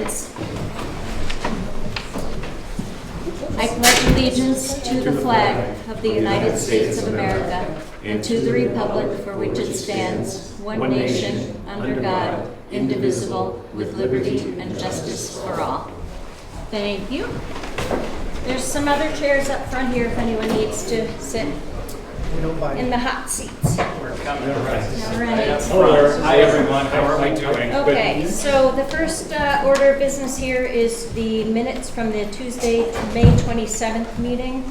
I pledge allegiance to the flag of the United States of America and to the republic for which it stands, one nation, under God, indivisible, with liberty and justice for all. Thank you. There's some other chairs up front here if anyone needs to sit in the hot seats. We're coming. All right. Hello. Hi, everyone. How are we doing? Okay, so the first order of business here is the minutes from the Tuesday, May 27th meeting.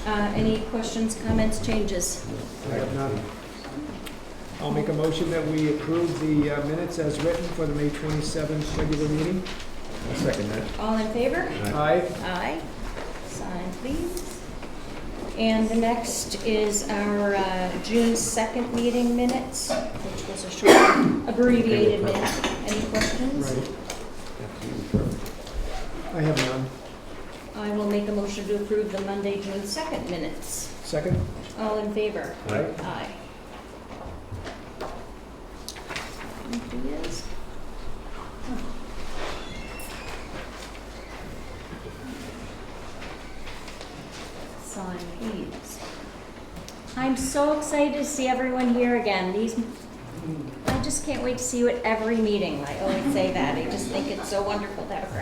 Any questions, comments, changes? I have none. I'll make a motion that we approve the minutes as written for the May 27th regular meeting. I'll second that. All in favor? Aye. Aye. Sign, please. And the next is our June 2nd meeting minutes, which was a short abbreviated minute. Any questions? Right. I have none. I will make a motion to approve the Monday, June 2nd minutes. Second? All in favor? Aye. Aye. Thank you. Sign, please. I'm so excited to see everyone here again. I just can't wait to see you at every meeting. I always say that. I just think it's so wonderful to have a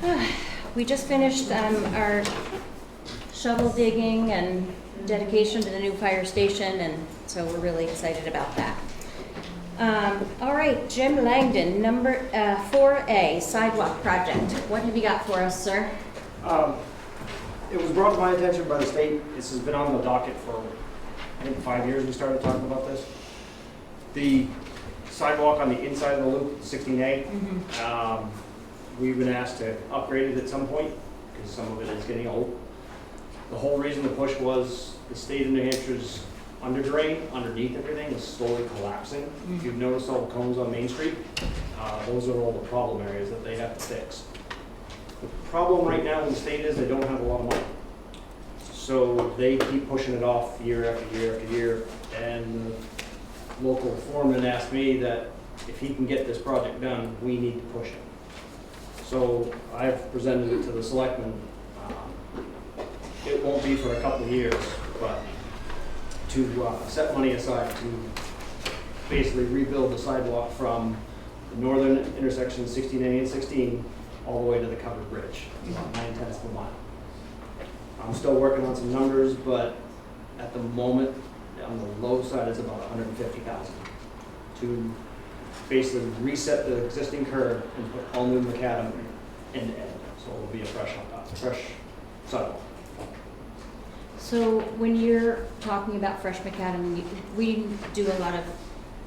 crowd. We just finished our shovel digging and dedication to the new fire station, and so we're really excited about that. All right, Jim Langdon, number 4A, sidewalk project. What have you got for us, sir? It was brought to my attention by the state. This has been on the docket for, I think, 5 years we started talking about this. The sidewalk on the inside of the loop, 16A, we've been asked to upgrade it at some point because some of it is getting old. The whole reason the push was the state of New Hampshire's under drain underneath everything is slowly collapsing. If you've noticed all the cones on Main Street, those are all the problem areas that they have to fix. The problem right now in the state is they don't have a lot of money. So they keep pushing it off year after year after year. And the local foreman asked me that if he can get this project done, we need to push it. So I've presented it to the selectmen. It won't be for a couple of years, but to set money aside to basically rebuild the sidewalk from the northern intersection 16A and 16 all the way to the covered bridge, about 9/10 of a mile. I'm still working on some numbers, but at the moment, on the low side, it's about $150,000 to basically reset the existing curb and put all new macadam end to end. So it'll be a fresh sidewalk. So when you're talking about fresh macadam, we do a lot of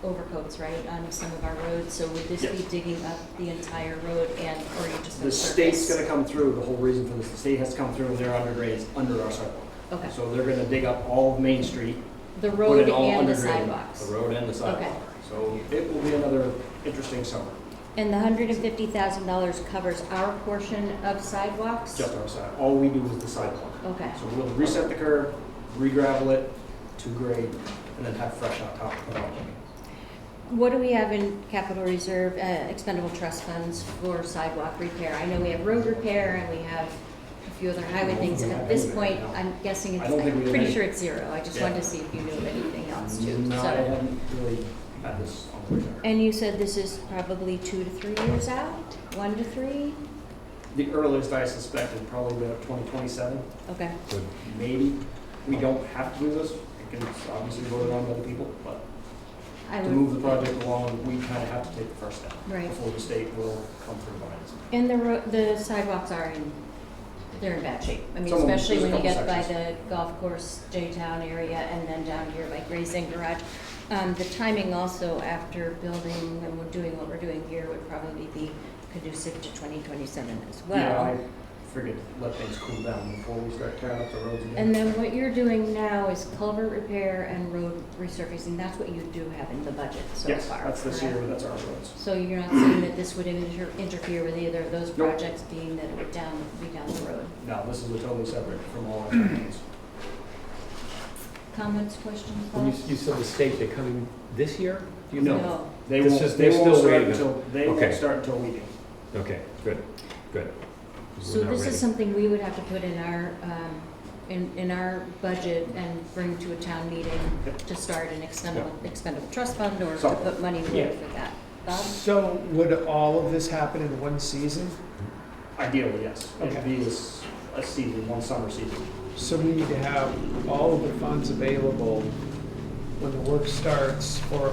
overcoats, right, on some of our roads. So would this be digging up the entire road, and or are you just The state's going to come through. The whole reason for this, the state has to come through, and their undergrade is under our sidewalk. Okay. So they're going to dig up all of Main Street, The put road it all and the undergrade, sidewalks. the road and the sidewalk. Okay. So it will be another interesting summer. And the $150,000 covers our portion of sidewalks? Just our side. All we do is the sidewalk. Okay. So we'll reset the curb, re-gravel it to grade, and then have fresh on top put on. What do we have in capital reserve, expendable trust funds for sidewalk repair? I know we have road repair and we have a few other highway things. And at this point, I'm guessing it's, I don't think we I'm have pretty any. sure it's zero. I just Yeah. wanted to see if you knew of anything else too. No, I So, haven't really had this on the radar. and you said this is probably 2 to 3 years out? 1 to 3? The earliest I suspect is probably about 2027, Okay. maybe. We don't have to do this. It can obviously voted on by other people, but I to would, move the project along, we kind of have to take the first step right. before the state will come through behind us. And the sidewalks are they're in bad shape. I mean, Some of them- especially there's a when you couple get by sections. the golf course, J-Town area, and then down here by Grazing Garage. The timing also after building and we're doing what we're doing here would probably be conducive to 2027 as well. Yeah, I figured let things cool down before we start tearing up the roads again. And then what you're doing now is culvert repair and road resurfacing. That's what you do have in the budget so Yes, far. that's this correct? year, that's our roads. So you're not saying that this would interfere with either of those Nope. projects, being that it would be down the road? No, this is a totally separate from all our plans. Comments, questions, When thoughts? you said the state, they're coming this year? Do you No. know? They This won't, is- they they're won't still start waiting. until, they Okay. won't start until we do. Okay, good, good. So We're not this ready. is something we would have to put in our budget and bring to a town meeting to start an expendable trust fund or to So, put money yeah. away for that. Bob? So would all of this happen in one season? Ideally, yes. It'd Okay. be a season, one summer season. So we need to have all of the funds available when the work starts for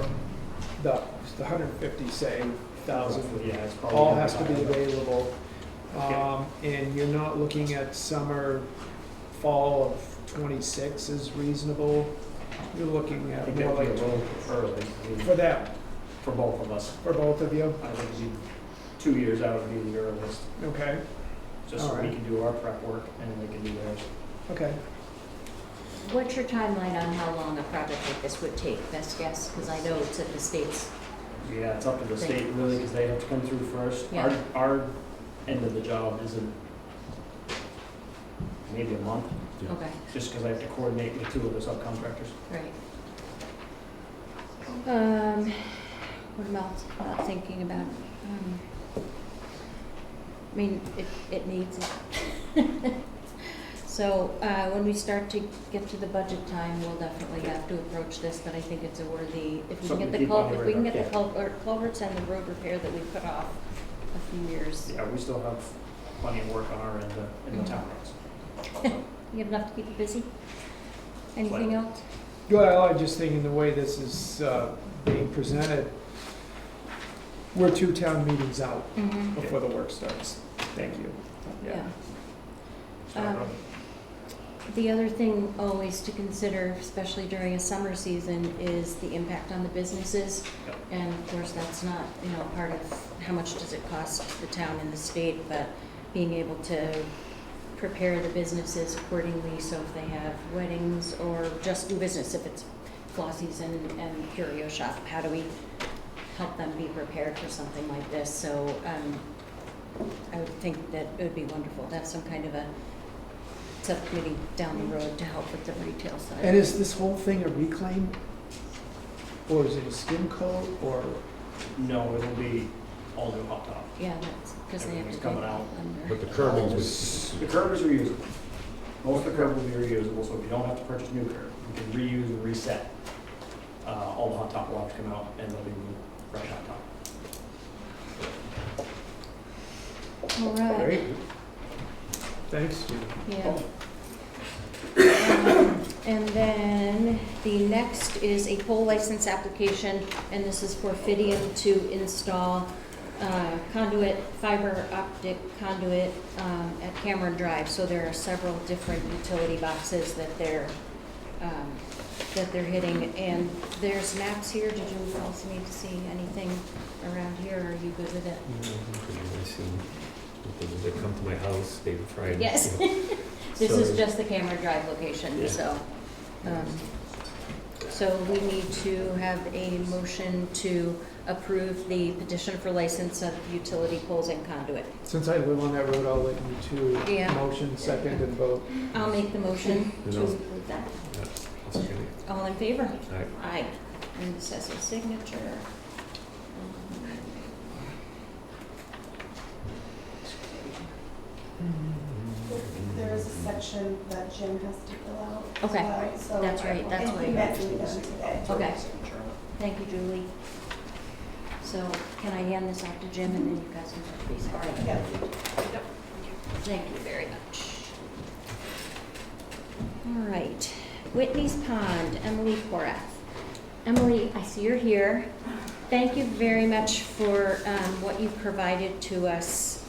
the 150, say, thousand. Yeah, it's probably. All gonna has to be higher, but- available. Yeah. And you're not looking at summer, fall of '26 is reasonable. You're looking I at think more that'd be a like, little early, I mean, for them, for both of us. for both of you, I think it'd be 2 years out would be the earliest, okay, just so we Alright. can do our prep work and they can do theirs. okay. What's your timeline on how long a project like this would take? Best guess, because I know it's at the state's. Yeah, it's up to the state really, because they have to come through first. Yeah. Our end of the job isn't maybe a month, Okay, just because I have to coordinate with 2 of the subcontractors. right. What about thinking about, I mean, it needs it. So, when we start to get to the budget time, we'll definitely have to approach this, but I think it's a worthy, if we can Something get to the keep on the if we can get radar. the culverts and the road repair that we put off a few years. Yeah, we still have plenty of work on our end in the town roads. You have enough to keep you busy? Anything else? Well, I just think in the way this is being presented, we're 2 town meetings out Mm-hmm. before the work starts. Thank you. Yeah. So, The other thing always to consider, especially during a summer season, is the impact on the businesses. Yep. And of course, that's not, part of how much does it cost the town and the state, but being able to prepare the businesses accordingly, so if they have weddings or just do business, if it's Flossie's and Curio Shop, how do we help them be prepared for something like this? So, I would think that it would be wonderful to have some kind of a subcommittee down the road to help with the retail side. And is this whole thing a reclaim? Or is it a skim coat, or? No, it'll be all new hot top. Yeah, that's, because they have to Everything's do coming that out. under. But the curbing was, The curb is reusable. Most of the curb will be reusable, so if you don't have to purchase new curb, you can reuse and reset. All the hot top will have to come out and they'll be new, fresh hot top. All right, Great. Thanks, Jim. yeah. And then the next is a pole license application, and this is for Fidium to install conduit, fiber optic conduit at Cameron Drive. So there are several different utility boxes that they're hitting, and there's maps here. Did you also need to see anything around here, or are you good with it? I see, they come to my house, they would try and. Yes. you know, This so- is just the Cameron Drive location, Yeah. so we need to have a motion to approve the petition for license of utility poles and conduit. Since I live on that road, I'll let you two Yeah. motion, second, and vote. I'll make the motion to No. approve that. Yeah, I'll second it. All in favor? Aye. Aye. And this has a signature. There is a section that Jim has to fill out as Okay, well, so. that's right, that's and right. he met with them today. Okay. Thank you, Julie. So can I hand this off to Jim, and then you guys can touch base? All right. Yeah. Thank you very much. All right, Whitney's Pond, Emily Porath. Emily, I see you're here. Thank you very much for what you provided to us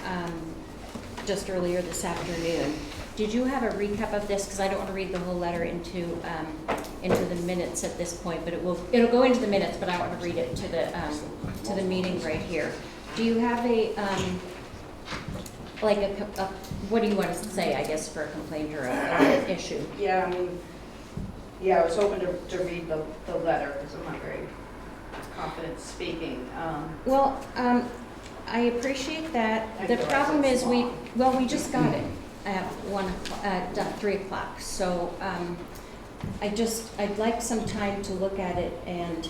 just earlier this afternoon. Did you have a recap of this? Because I don't want to read the whole letter into the minutes at this point, but it'll go into the minutes, but I want to read it to the meeting right here. Do you have a what do you want us to say, I guess, for a complaint or an issue? Yeah, I was hoping to read the letter, because I'm not very confident speaking. Well, I appreciate that. I The realize problem it's is we just got it at 3 o'clock. So I'd like some time to look at it and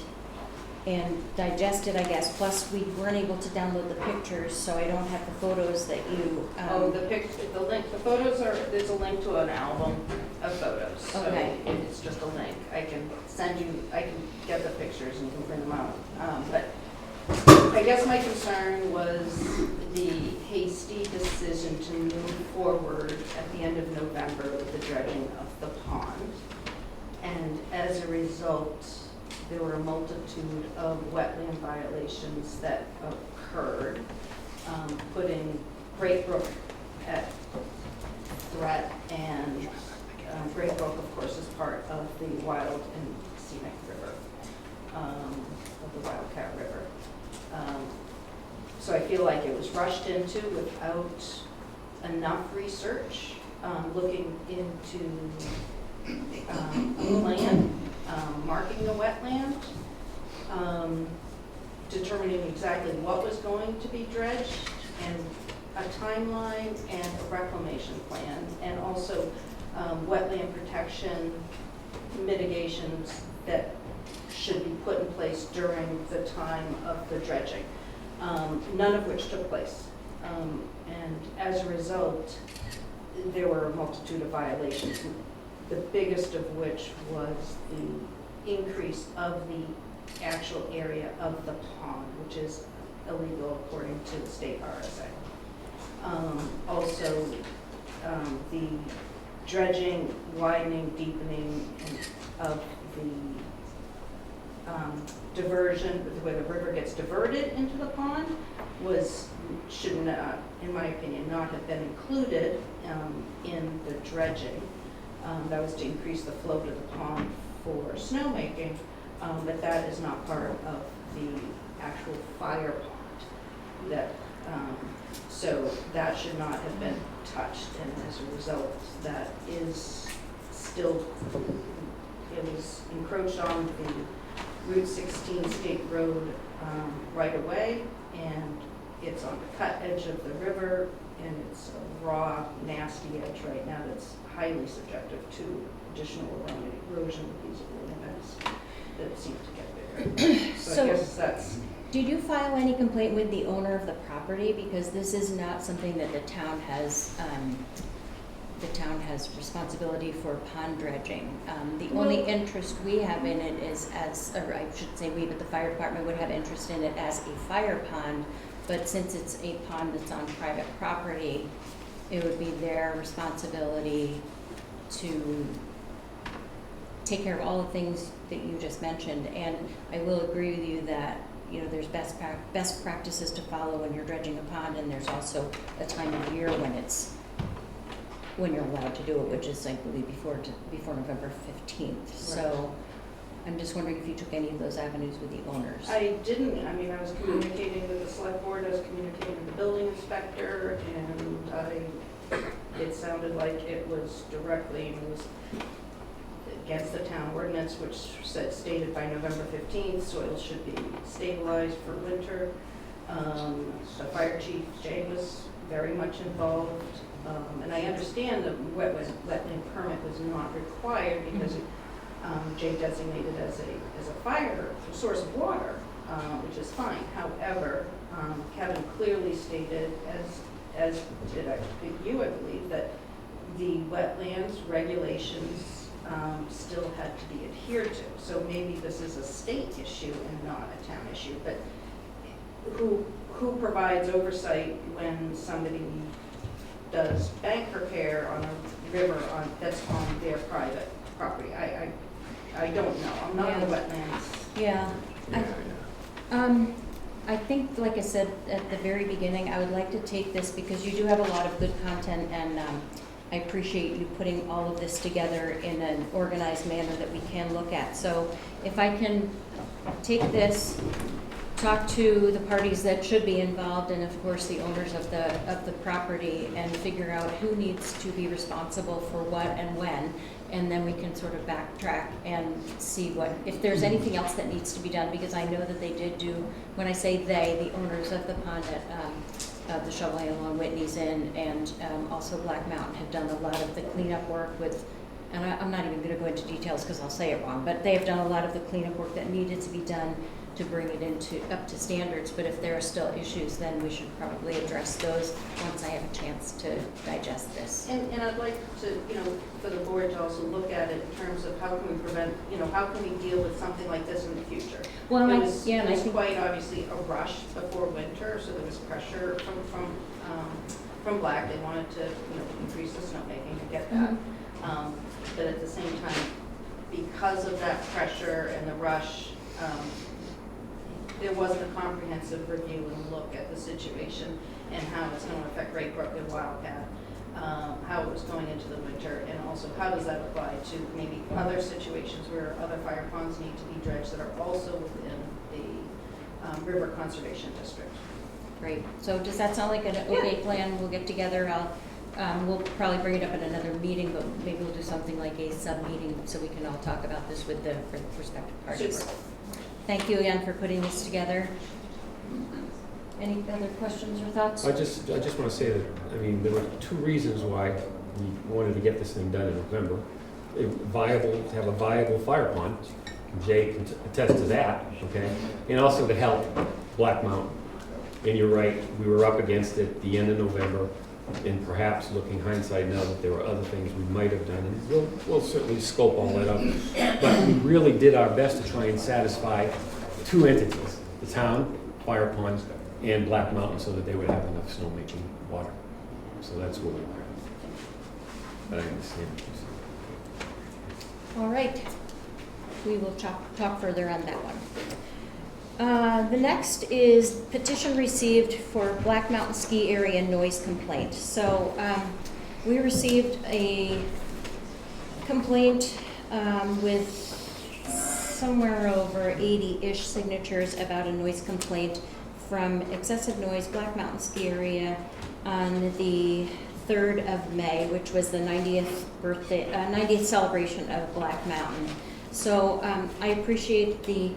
and digest it, I guess. Plus, we weren't able to download the pictures, so I don't have the photos that you. Oh, the link, the photos are, there's a link to an album of photos. So Okay. it's just a link. I can send you, I can get the pictures and you can print them out. But I guess my concern was the hasty decision to move forward at the end of November with the dredging of the pond. And as a result, there were a multitude of wetland violations that occurred, putting Great Brook at threat, and Great Brook, of course, is part of the Wild and Scenic River, of the Wildcat River. So I feel like it was rushed into without enough research, looking into a plan, marking the wetland, determining exactly what was going to be dredged, and a timeline and a reclamation plan, and also wetland protection mitigations that should be put in place during the time of the dredging, none of which took place. And as a result, there were a multitude of violations, the biggest of which was the increase of the actual area of the pond, which is illegal according to the state RSA. Also, the dredging, widening, deepening of the diversion, where the river gets diverted into the pond, should not, in my opinion, not have been included in the dredging. That was to increase the flow to the pond for snowmaking, but that is not part of the actual fire pond. That, so that should not have been touched, and as a result, that is still, it was encroached on the Route 16 State Road right away, and it's on the cut edge of the river, and it's a raw, nasty edge right now that's highly subjective to additional erosion with these events that seem to get bigger. So I guess that's. Did you file any complaint with the owner of the property? Because this is not something that the town has responsibility for pond dredging. The only interest we have in it is or I should say we, but the fire department would have interest in it as a fire pond. But since it's a pond that's on private property, it would be their responsibility to take care of all the things that you just mentioned. And I will agree with you that, you know, there's best practices to follow when you're dredging a pond, and there's also a time of year when you're allowed to do it, which is, I believe, before November 15th. Right. So I'm just wondering if you took any of those avenues with the owners. I didn't. I mean, I was communicating with the select board, I was communicating with the building inspector, and it sounded like it was directly, it was against the town ordinance, which stated by November 15th, soil should be stabilized for winter. The fire chief, Jay, was very much involved. And I understand that wetland permit was not required because Jay designated as a fire source of water, which is fine. However, Kevin clearly stated, as did you, I believe, that the wetlands regulations still had to be adhered to. So maybe this is a state issue and not a town issue. But who provides oversight when somebody does bank repair on a river that's on their private property? I don't know. I'm not in the wetlands. Yeah. I think, like I said at the very beginning, I would like to take this because you do have a lot of good content, and I appreciate you putting all of this together in an organized manner that we can look at. So if I can take this, talk to the parties that should be involved, and of course the owners of the property, and figure out who needs to be responsible for what and when, and then we can sort of backtrack and see if there's anything else that needs to be done, because I know that they did do, when I say they, the owners of the pond at the Shoveling along Whitney's Inn, and also Black Mountain have done a lot of the cleanup work with, and I'm not even going to go into details because I'll say it wrong, but they have done a lot of the cleanup work that needed to be done to bring it up to standards, but if there are still issues, then we should probably address those once I have a chance to digest this. And I'd like to, for the board to also look at it in terms of how can we prevent, how can we deal with something like this in the future? Well, It I- was, yeah, and I it was think- quite obviously a rush before winter, so there was pressure from Black. They wanted to, increase the snowmaking, I get that. But at the same time, because of that pressure and the rush, there wasn't a comprehensive review and look at the situation and how it's going to affect Great Brook and Wildcat, how it was going into the winter, and also how does that apply to maybe other situations where other fire ponds need to be dredged that are also within the River Conservation District. Great. So does that sound like an okay plan? We'll get together. We'll probably bring it up at another meeting, but maybe we'll do something like a sub-meeting so we can all talk about this with the respective parties. Super. Thank you again for putting this together. Any other questions or thoughts? I just want to say that, there were two reasons why we wanted to get this thing done in November. To have a viable fire pond, Jay can attest to that, okay? And also to help Black Mountain. And you're right, we were up against it at the end of November, and perhaps looking hindsight now that there were other things we might have done, and we'll certainly scope all that up. But we really did our best to try and satisfy two entities, the town, fire pond, and Black Mountain, so that they would have enough snowmaking water. So that's where we were. But I understand what you're saying. All right. We will talk further on that one. The next is petition received for Black Mountain Ski Area noise complaint. So we received a complaint with somewhere over 80-ish signatures about a noise complaint from excessive noise Black Mountain Ski Area on the 3rd of May, which was the 90th celebration of Black Mountain. So I appreciate the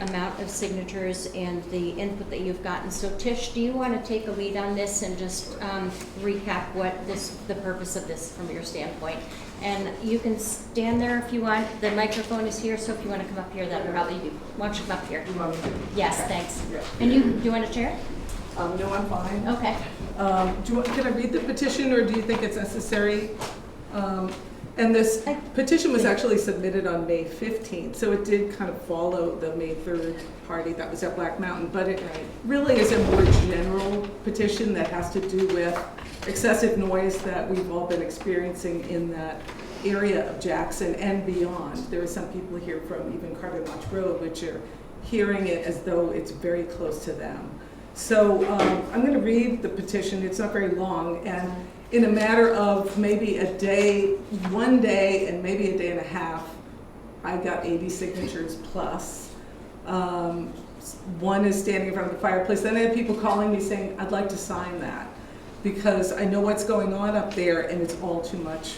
amount of signatures and the input that you've gotten. So Tish, do you want to take a lead on this and just recap what the purpose of this from your standpoint? And you can stand there if you want. The microphone is here, so if you want to come up here, that would probably be. Why don't you come up here? You want me to? Yes, thanks. Yeah. And do you want to chair? No, I'm fine. Okay. Can I read the petition, or do you think it's necessary? And this petition was actually submitted on May 15th, so it did kind of follow the May 3rd party that was at Black Mountain, but it really is a more general petition that has to do with excessive noise that we've all been experiencing in that area of Jackson and beyond. There are some people here from even Carter Lodge Road, which are hearing it as though it's very close to them. So I'm going to read the petition. It's not very long, and in a matter of maybe a day, one day, and maybe a day and a half, I got 80 signatures plus. One is standing in front of the fireplace. Then I had people calling me saying, I'd like to sign that because I know what's going on up there and it's all too much.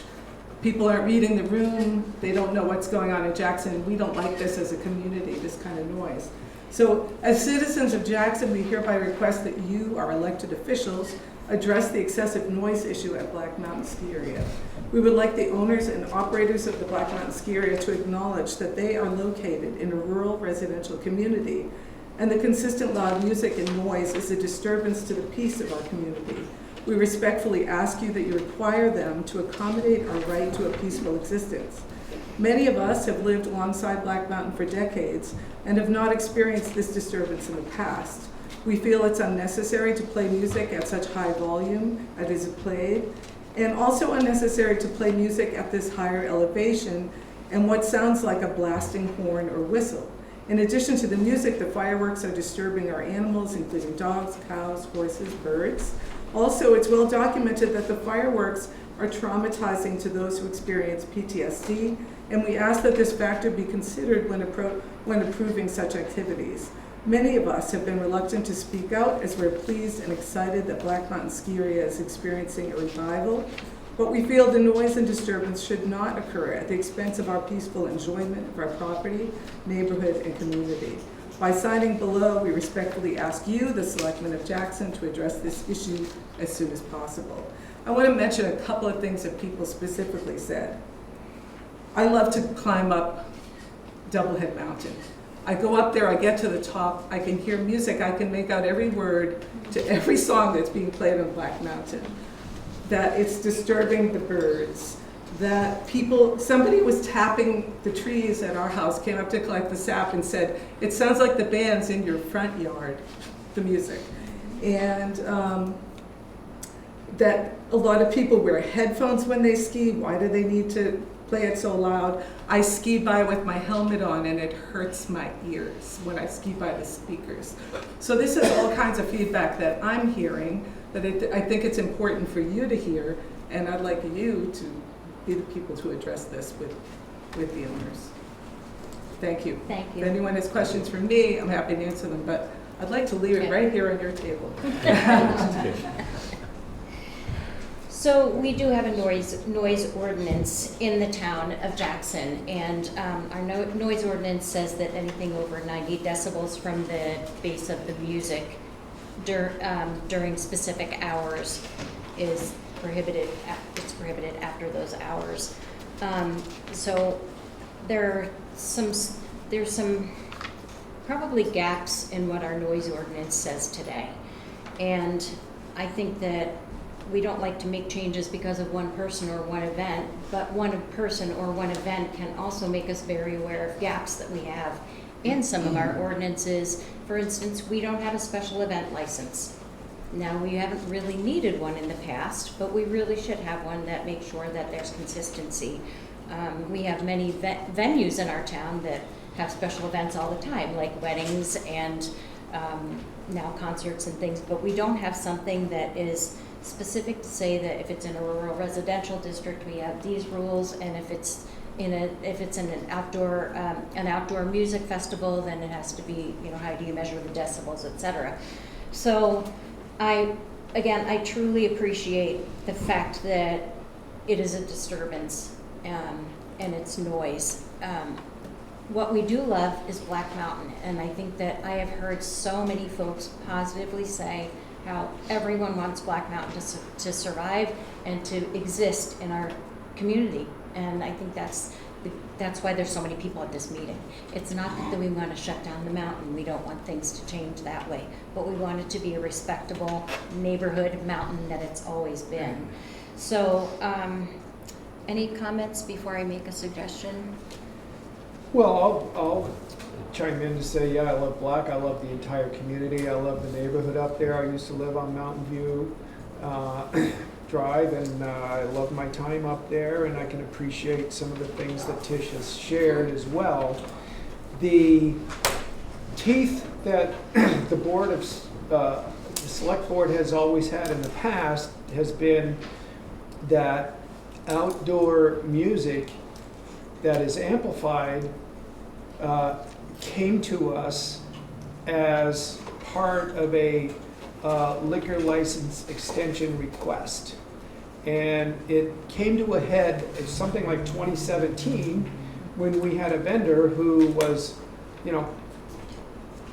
People aren't reading the room. They don't know what's going on in Jackson. We don't like this as a community, this kind of noise. So as citizens of Jackson, we hereby request that you, our elected officials, address the excessive noise issue at Black Mountain Ski Area. We would like the owners and operators of the Black Mountain Ski Area to acknowledge that they are located in a rural residential community, and the consistent loud music and noise is a disturbance to the peace of our community. We respectfully ask you that you require them to accommodate our right to a peaceful existence. Many of us have lived alongside Black Mountain for decades and have not experienced this disturbance in the past. We feel it's unnecessary to play music at such high volume as is played, and also unnecessary to play music at this higher elevation and what sounds like a blasting horn or whistle. In addition to the music, the fireworks are disturbing our animals, including dogs, cows, horses, birds. Also, it's well documented that the fireworks are traumatizing to those who experience PTSD, and we ask that this factor be considered when approving such activities. Many of us have been reluctant to speak out as we're pleased and excited that Black Mountain Ski Area is experiencing a revival, but we feel the noise and disturbance should not occur at the expense of our peaceful enjoyment of our property, neighborhood, and community. By signing below, we respectfully ask you, the Selectmen of Jackson, to address this issue as soon as possible. I want to mention a couple of things that people specifically said. I love to climb up Doublehead Mountain. I go up there, I get to the top, I can hear music, I can make out every word to every song that's being played on Black Mountain. That it's disturbing the birds, that somebody was tapping the trees at our house, came up to collect the sap and said, it sounds like the band's in your front yard, the music. And that a lot of people wear headphones when they ski. Why do they need to play it so loud? I ski by with my helmet on and it hurts my ears when I ski by the speakers. So this is all kinds of feedback that I'm hearing that I think it's important for you to hear, and I'd like you to be the people to address this with the owners. Thank you. Thank you. If anyone has questions for me, I'm happy to answer them, but I'd like to leave it right here on your table. So we do have a noise ordinance in the town of Jackson, and our noise ordinance says that anything over 90 decibels from the base of the music during specific hours is prohibited. It's prohibited after those hours. So there's some probably gaps in what our noise ordinance says today, and I think that we don't like to make changes because of one person or one event, but one person or one event can also make us very aware of gaps that we have in some of our ordinances. For instance, we don't have a special event license. Now, we haven't really needed one in the past, but we really should have one that makes sure that there's consistency. We have many venues in our town that have special events all the time, like weddings and now concerts and things, but we don't have something that is specific to say that if it's in a rural residential district, we have these rules, and if it's in an outdoor music festival, then it has to be, how do you measure the decibels, etc. So I truly appreciate the fact that it is a disturbance and it's noise. What we do love is Black Mountain, and I think that I have heard so many folks positively say how everyone wants Black Mountain to survive and to exist in our community. And I think that's why there's so many people at this meeting. It's not that we want to shut down the mountain. We don't want things to change that way. But we want it to be a respectable neighborhood mountain that it's always been. So any comments before I make a suggestion? Well, I'll chime in to say, yeah, I love Black. I love the entire community. I love the neighborhood up there. I used to live on Mountain View Drive, and I love my time up there, and I can appreciate some of the things that Tish has shared as well. The teeth that the select board has always had in the past has been that outdoor music that is amplified came to us as part of a liquor license extension request. And it came to a head in something like 2017 when we had a vendor who was,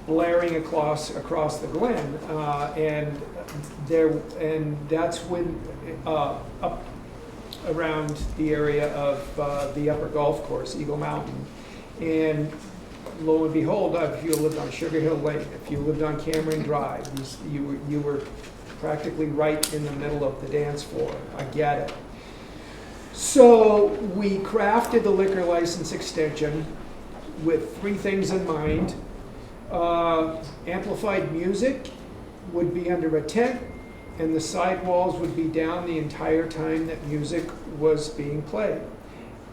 blaring across the Glen. And that's when up around the area of the upper golf course, Eagle Mountain. And lo and behold, if you lived on Sugar Hill Lake, if you lived on Cameron Drive, you were practically right in the middle of the dance floor. I get it. So we crafted the liquor license extension with three things in mind. Amplified music would be under a tent, and the sidewalls would be down the entire time that music was being played.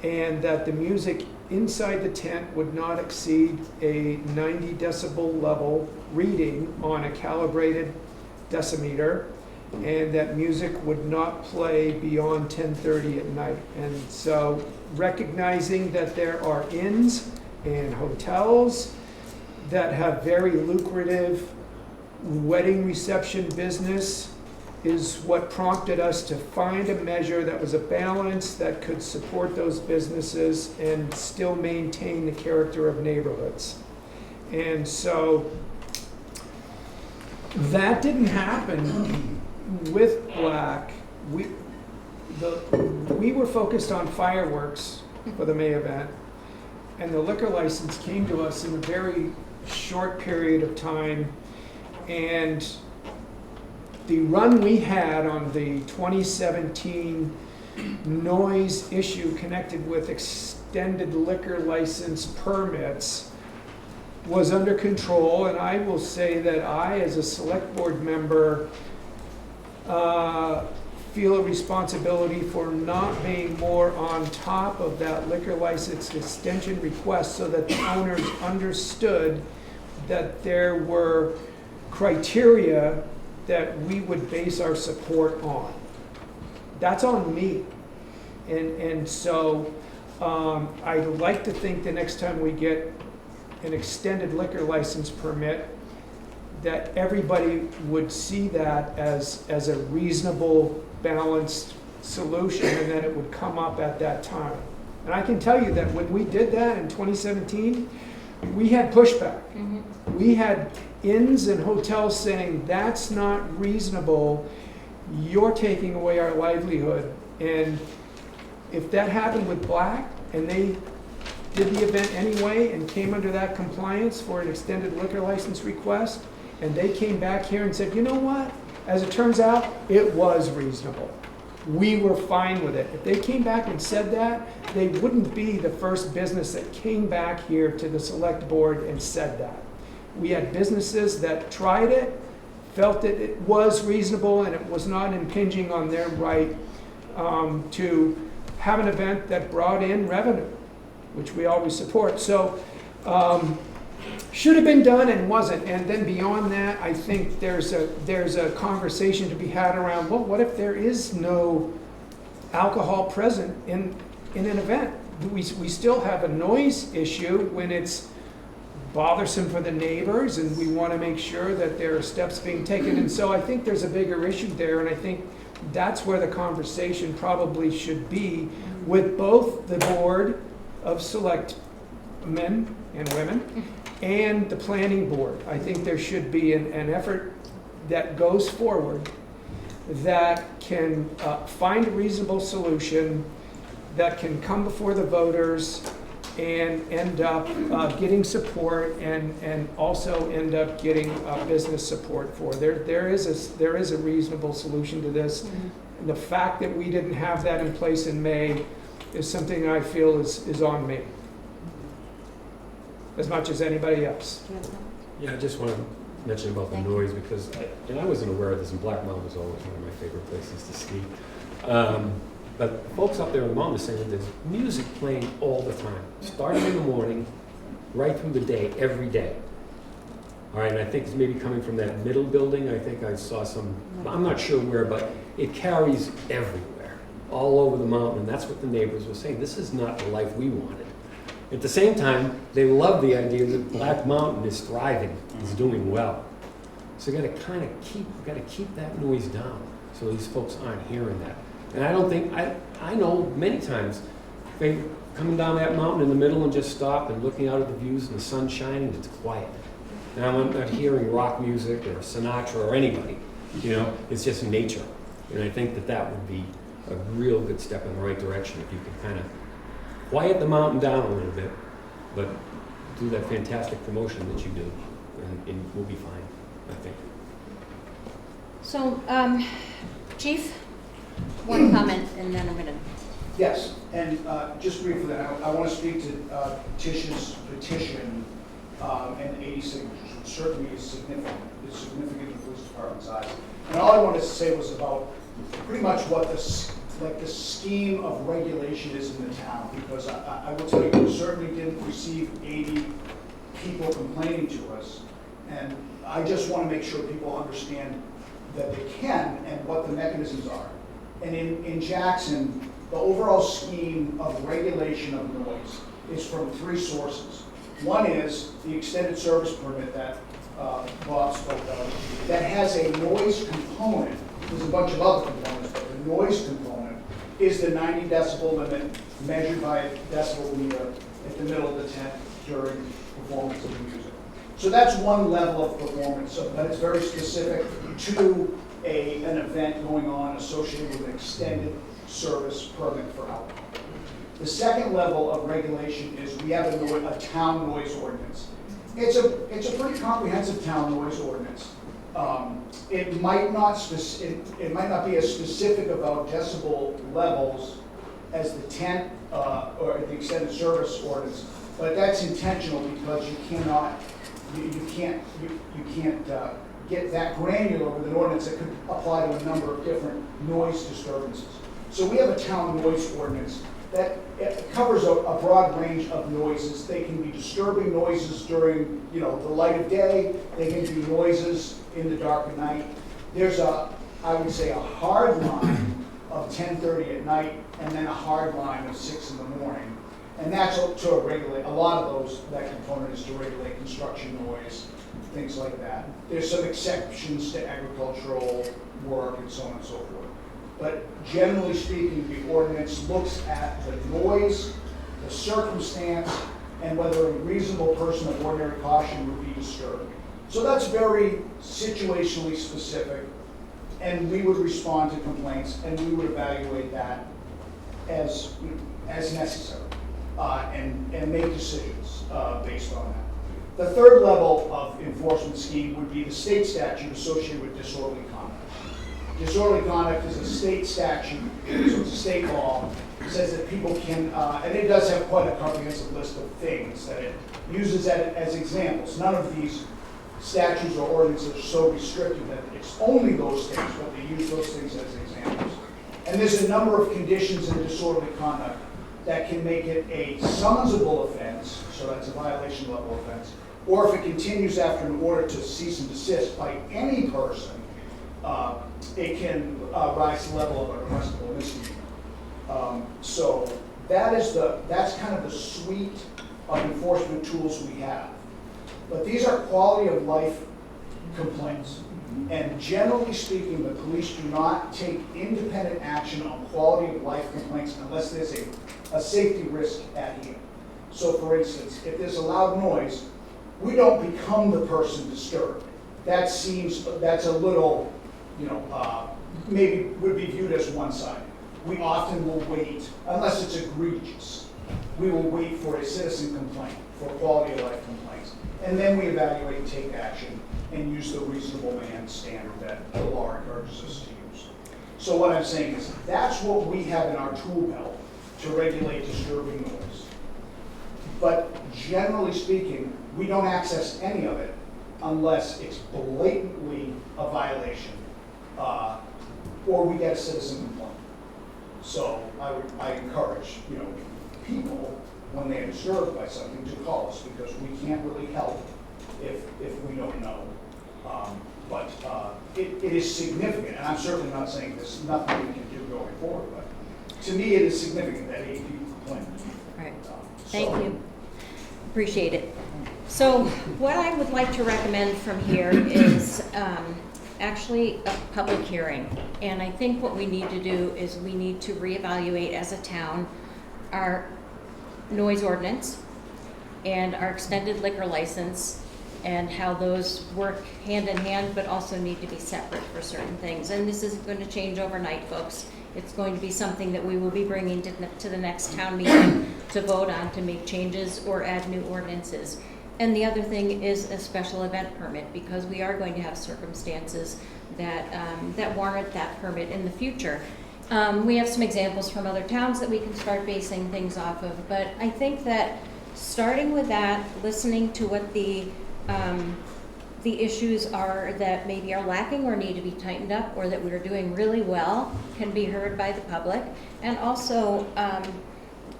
And that the music inside the tent would not exceed a 90 decibel level reading on a calibrated decimeter, and that music would not play beyond 10:30 at night. And so recognizing that there are inns and hotels that have very lucrative wedding reception business is what prompted us to find a measure that was a balance that could support those businesses and still maintain the character of neighborhoods. And so that didn't happen with Black. We were focused on fireworks for the May event, and the liquor license came to us in a very short period of time. And the run we had on the 2017 noise issue connected with extended liquor license permits was under control, and I will say that I, as a select board member, feel a responsibility for not being more on top of that liquor license extension request so that the owners understood that there were criteria that we would base our support on. That's on me. And so I'd like to think the next time we get an extended liquor license permit, that everybody would see that as a reasonable, balanced solution, and that it would come up at that time. And I can tell you that when we did that in 2017, we had pushback. We had inns and hotels saying, that's not reasonable, you're taking away our livelihood. And if that happened with Black, and they did the event anyway and came under that compliance for an extended liquor license request, and they came back here and said, you know what? As it turns out, it was reasonable. We were fine with it. If they came back and said that, they wouldn't be the first business that came back here to the select board and said that. We had businesses that tried it, felt that it was reasonable and it was not impinging on their right to have an event that brought in revenue, which we always support. So should have been done and wasn't. And then beyond that, I think there's a conversation to be had around, well, what if there is no alcohol present in an event? We still have a noise issue when it's bothersome for the neighbors, and we want to make sure that there are steps being taken. And so I think there's a bigger issue there, and I think that's where the conversation probably should be with both the board of select men and women and the planning board. I think there should be an effort that goes forward that can find a reasonable solution, that can come before the voters and end up getting support and also end up getting business support for. There is a reasonable solution to this. And the fact that we didn't have that in place in May is something I feel is on me, as much as anybody else. Yeah, I just want to mention about the noise, because I wasn't aware of this, and Black Mountain was always one of my favorite places to ski. But folks up there on the mountain are saying there's music playing all the time, starting in the morning, right through the day, every day. All right, and I think it's maybe coming from that middle building. I think I saw some, I'm not sure where, but it carries everywhere, all over the mountain, and that's what the neighbors were saying. This is not the life we wanted. At the same time, they love the idea that Black Mountain is thriving, is doing well. So you got to keep that noise down, so these folks aren't hearing that. And I don't think, I know many times, they coming down that mountain in the middle and just stop and looking out at the views and the sun shining, it's quiet. Now I'm not hearing rock music or Sinatra or anybody, it's just nature. And I think that would be a real good step in the right direction if you could kind of quiet the mountain down a little bit, but do that fantastic promotion that you do, and we'll be fine, I think. So, Chief, one comment, and then I'm gonna. Yes, and just briefly, I want to speak to Tish's petition and the 80 signatures, which certainly is significant. It's significant in the police department's eyes. And all I wanted to say was about pretty much what the scheme of regulation is in the town, because I will tell you, we certainly didn't receive 80 people complaining to us, and I just want to make sure people understand that they can and what the mechanisms are. And in Jackson, the overall scheme of regulation of noise is from 3 sources. One is the extended service permit that Bob spoke of, that has a noise component. There's a bunch of other components, but the noise component is the 90 decibel limit measured by a decibel meter at the middle of the tent during performance of the music. So that's one level of performance, but it's very specific to an event going on associated with an extended service permit for alcohol. The second level of regulation is we have a town noise ordinance. It's a pretty comprehensive town noise ordinance. It might not be as specific about decibel levels as the tent or the extended service ordinance, but that's intentional because you can't get that granular with an ordinance that could apply to a number of different noise disturbances. So we have a town noise ordinance that it covers a broad range of noises. They can be disturbing noises during, the light of day. They can be noises in the dark of night. There's I would say a hard line of 10:30 at night, and then a hard line of 6 in the morning. And that's to regulate, a lot of that component is to regulate construction noise, things like that. There's some exceptions to agricultural work and so on and so forth. But generally speaking, the ordinance looks at the noise, the circumstance, and whether a reasonable person of ordinary caution would be disturbed. So that's very situationally specific, and we would respond to complaints, and we would evaluate that as necessary, and make decisions based on that. The third level of enforcement scheme would be the state statute associated with disorderly conduct. Disorderly conduct is a state statute, so it's a state law. It says that people can, and it does have quite a comprehensive list of things that it uses as examples. None of these statutes or ordinances are so restrictive that it's only those things, but they use those things as examples. And there's a number of conditions in disorderly conduct that can make it a summonable offense, so that's a violation level offense, or if it continues after an order to cease and desist by any person, it can rise to the level of an arrestable misdemeanor. So that's kind of the suite of enforcement tools we have. But these are quality of life complaints. And generally speaking, the police do not take independent action on quality of life complaints unless there's a safety risk at hand. So for instance, if there's a loud noise, we don't become the person disturbed. That's a little, maybe would be viewed as one-sided. We often will wait, unless it's egregious, we will wait for a citizen complaint, for quality of life complaints. And then we evaluate and take action and use the reasonable man standard that the law encourages us to use. So what I'm saying is that's what we have in our tool belt to regulate disturbing noise. But generally speaking, we don't access any of it unless it's blatantly a violation or we get a citizen complaint. So I encourage people when they are disturbed by something to call us because we can't really help if we don't know. But it is significant, and I'm certainly not saying there's nothing we can do going forward, but to me it is significant that 8 people complain. Right. Thank you. Appreciate it. So what I would like to recommend from here is actually a public hearing. And I think what we need to do is we need to reevaluate as a town our noise ordinance and our extended liquor license and how those work hand in hand, but also need to be separate for certain things. And this isn't going to change overnight, folks. It's going to be something that we will be bringing to the next town meeting to vote on to make changes or add new ordinances. And the other thing is a special event permit, because we are going to have circumstances that warrant that permit in the future. We have some examples from other towns that we can start basing things off of, but I think that starting with that, listening to what the issues are that maybe are lacking or need to be tightened up, or that we're doing really well, can be heard by the public, and also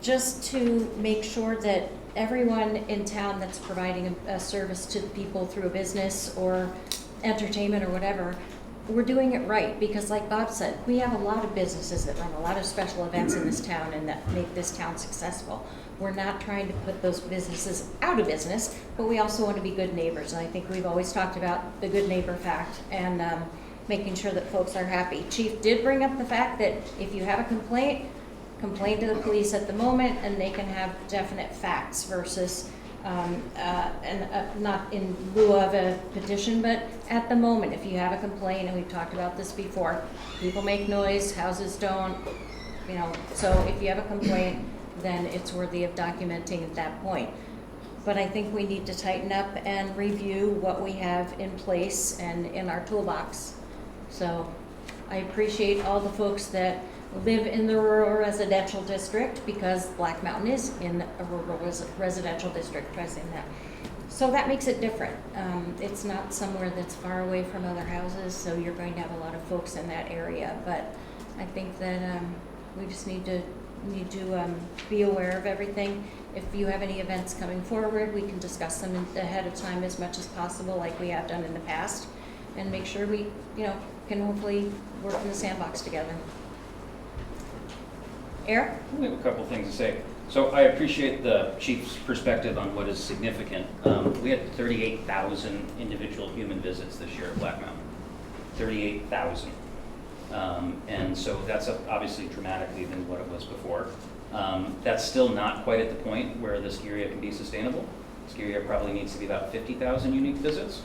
just to make sure that everyone in town that's providing a service to people through a business or entertainment or whatever, we're doing it right. Because like Bob said, we have a lot of businesses that run a lot of special events in this town and that make this town successful. We're not trying to put those businesses out of business, but we also want to be good neighbors. And I think we've always talked about the good neighbor fact and making sure that folks are happy. Chief did bring up the fact that if you have a complain to the police at the moment, and they can have definite facts versus not in lieu of a petition, but at the moment, if you have a complaint, and we've talked about this before, people make noise, houses don't, you know, so if you have a complaint, then it's worthy of documenting at that point. But I think we need to tighten up and review what we have in place and in our toolbox. So I appreciate all the folks that live in the rural residential district, because Black Mountain is in a rural residential district, try saying that. So that makes it different. It's not somewhere that's far away from other houses, so you're going to have a lot of folks in that area. But I think that we just need to be aware of everything. If you have any events coming forward, we can discuss them ahead of time as much as possible, like we have done in the past, and make sure we, you know, can hopefully work in the sandbox together. Eric? We have a couple things to say. So I appreciate the chief's perspective on what is significant. We had 38,000 individual human visits this year at Black Mountain. 38,000. And so that's up obviously dramatically than what it was before. That's still not quite at the point where the ski area can be sustainable. Ski area probably needs to be about 50,000 unique visits.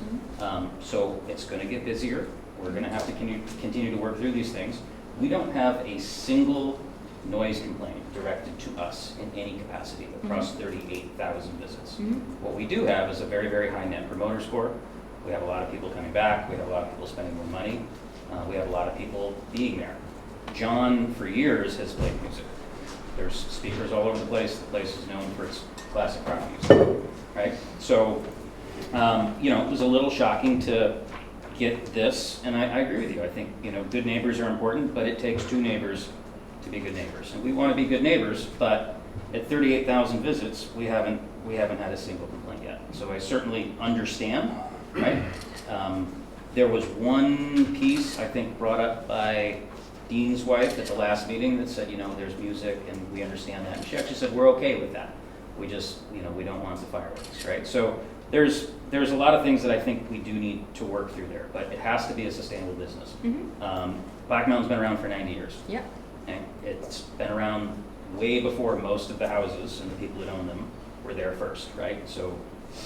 So it's going to get busier. We're going to have to continue to work through these things. We don't have a single noise complaint directed to us in any capacity across 38,000 visits. What we do have is a very, very high net promoter score. We have a lot of people coming back. We have a lot of people spending more money. We have a lot of people being there. John, for years, has played music. There's speakers all over the place. The place is known for its classic rock music, right? So, you know, it was a little shocking to get this, and I agree with you. I think, you know, good neighbors are important, but it takes two neighbors to be good neighbors. And we want to be good neighbors, but at 38,000 visits, we haven't had a single complaint yet. So I certainly understand, right? There was one piece, I think, brought up by Dean's wife at the last meeting that said, you know, there's music and we understand that. And she actually said, we're okay with that. We just, you know, we don't want the fireworks, right? So there's a lot of things that I think we do need to work through there, but it has to be a sustainable business. Black Mountain's been around for 90 years. Yep. Okay? It's been around way before most of the houses and the people that own them were there first, right? So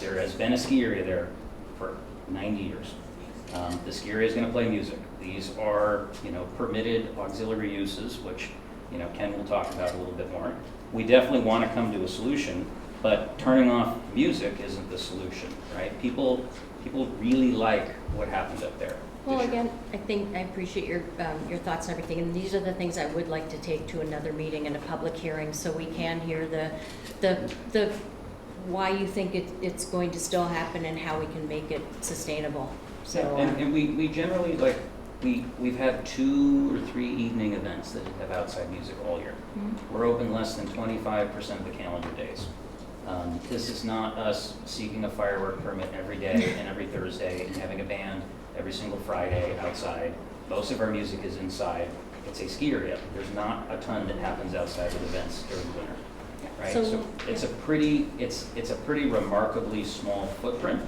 there has been a ski area there for 90 years. The ski area is going to play music. These are, you know, permitted auxiliary uses, which, you know, Ken will talk about a little bit more. We definitely want to come to a solution, but turning off music isn't the solution, right? People really like what happened up there. Well, again, I appreciate your thoughts and everything, and these are the things I would like to take to another meeting and a public hearing, so we can hear the why you think it's going to still happen and how we can make it sustainable. So and we generally, like, we've had 2 or 3 evening events that have outside music all year. We're open less than 25% of the calendar days. This is not us seeking a firework permit every day and every Thursday and having a band every single Friday outside. Most of our music is inside. It's a ski area. There's not a ton that happens outside of events during the winter, right? So it's a pretty remarkably small footprint.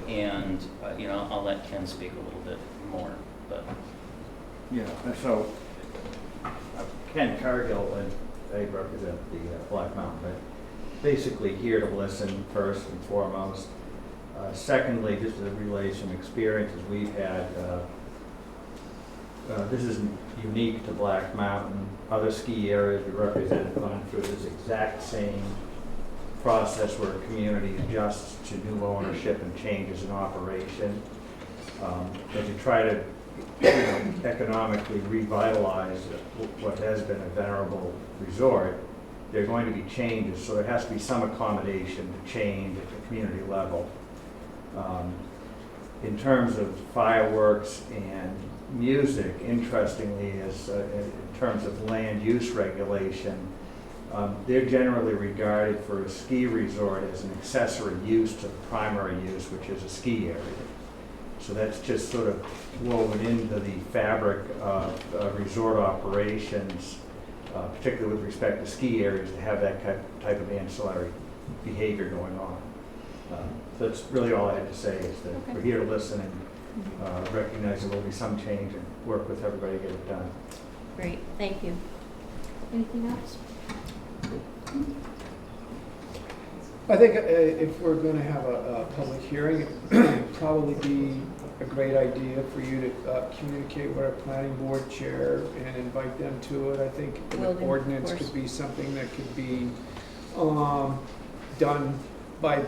And you know, I'll let Ken speak a little bit more, but. Yeah, so Ken Cargill, and I represent the Black Mountain, but basically here to listen first and foremost. Secondly, just to relay some experiences we've had. This isn't unique to Black Mountain. Other ski areas we represent have gone through this exact same process where a community adjusts to new ownership and changes in operation. As you try to economically revitalize what has been a venerable resort, there are going to be changes, so there has to be some accommodation to change at the community level. In terms of fireworks and music, interestingly, in terms of land use regulation, they're generally regarded for a ski resort as an accessory use to the primary use, which is a ski area. So that's just sort of woven into the fabric of resort operations, particularly with respect to ski areas, to have that type of ancillary behavior going on. So that's really all I had to say, is that we're here to listen and recognize there will be some change and work with everybody to get it done. great, thank you. Anything else? I think if we're going to have a public hearing, it'd probably be a great idea for you to communicate with our planning board chair and invite them to it. I think an Will do, of ordinance course. could be something that could be done by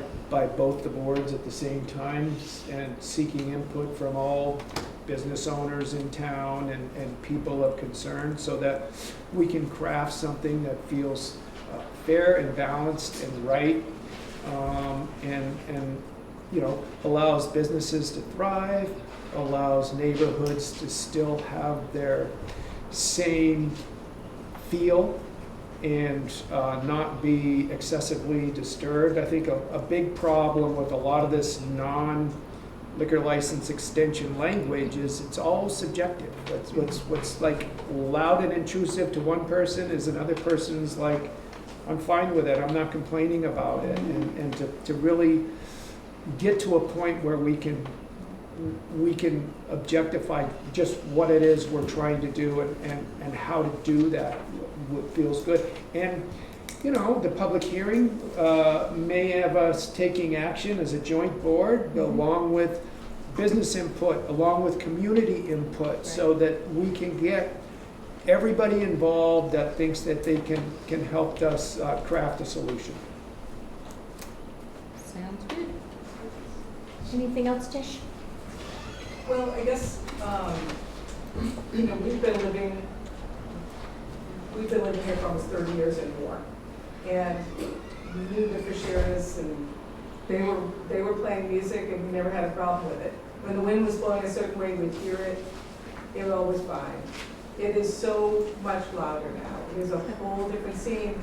both the boards at the same time, and seeking input from all business owners in town and people of concern, so that we can craft something that feels fair and balanced and right, and you know, allows businesses to thrive, allows neighborhoods to still have their same feel and not be excessively disturbed. I think a big problem with a lot of this non-liquor license extension language is it's all subjective. What's like loud and intrusive to one person is another person's like, I'm fine with it, I'm not complaining about it. And to really get to a point where we can objectify just what it is we're trying to do and how to do that, what feels good. And, you know, the public hearing may have us taking action as a joint board, along with business input, along with community input, so that we can get everybody involved that thinks that they can help us craft a solution. Sounds good. Anything else, Tish? Well, I guess, you know, we've been living here for almost 30 years and more. And we knew the Fisheras, and they were playing music, and we never had a problem with it. When the wind was blowing a certain way, we'd hear it. It was always fine. It is so much louder now. It is a whole different scene.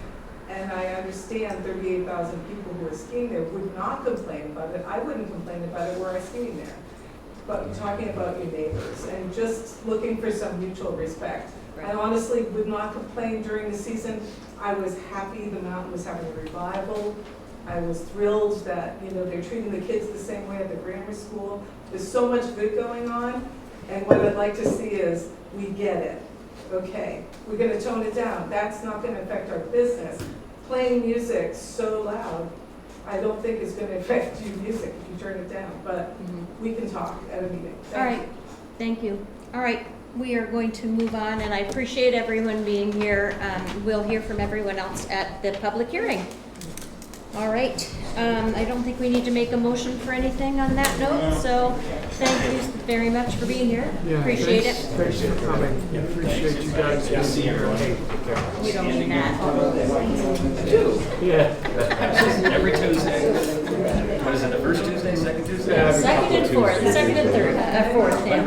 And I understand 38,000 people who are skiing there would not complain about it. I wouldn't complain about it were I skiing there. But talking about your neighbors and just looking for some mutual respect. I honestly would not complain during the season. I was happy the mountain was having a revival. I was thrilled that, you know, they're treating the kids the same way at the grammar school. There's so much good going on. And what I'd like to see is, we get it. Okay, we're gonna tone it down. That's not gonna affect our business. Playing music so loud, I don't think is gonna affect your music if you turn it down, but we can talk at a meeting. All right, thank you. All right, we are going to move on, and I appreciate everyone being here. We'll hear from everyone else at the public hearing. All right, I don't think we need to make a motion for anything on that note, so thank you very much for being here. Appreciate it. Thanks for coming. Appreciate you guys. You don't mean that. Every Tuesday. What is it, the first Tuesday, second Tuesday? Second and fourth, second and third, fourth, yeah.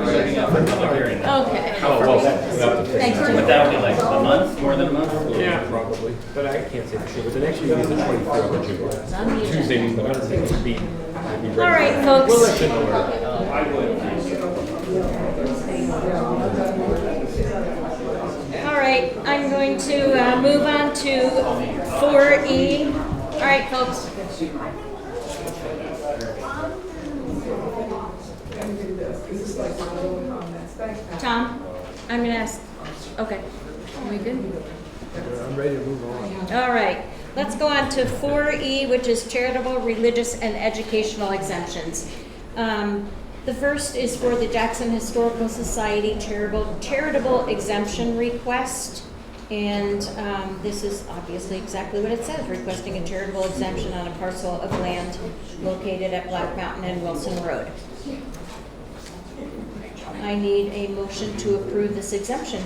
Okay. Oh, well, that, Thanks, Jim. Would that be like a month, more than a month? yeah, probably, but I can't say for sure, but the next meeting is the 24th of June. It's on the Tuesday, agenda. means Wednesday, would be ready. All right, folks. We'll let you know where. I would. All right, I'm going to move on to 4E. All right, folks. This is like my little comments. Thanks, Pat. Tom, I'm going to ask, okay, are we good? I'm ready to move on. All right, let's go on to 4E, which is charitable, religious, and educational exemptions. The first is for the Jackson Historical Society charitable exemption request. And this is obviously exactly what it says, requesting a charitable exemption on a parcel of land located at Black Mountain and Wilson Road. I need a motion to approve this exemption.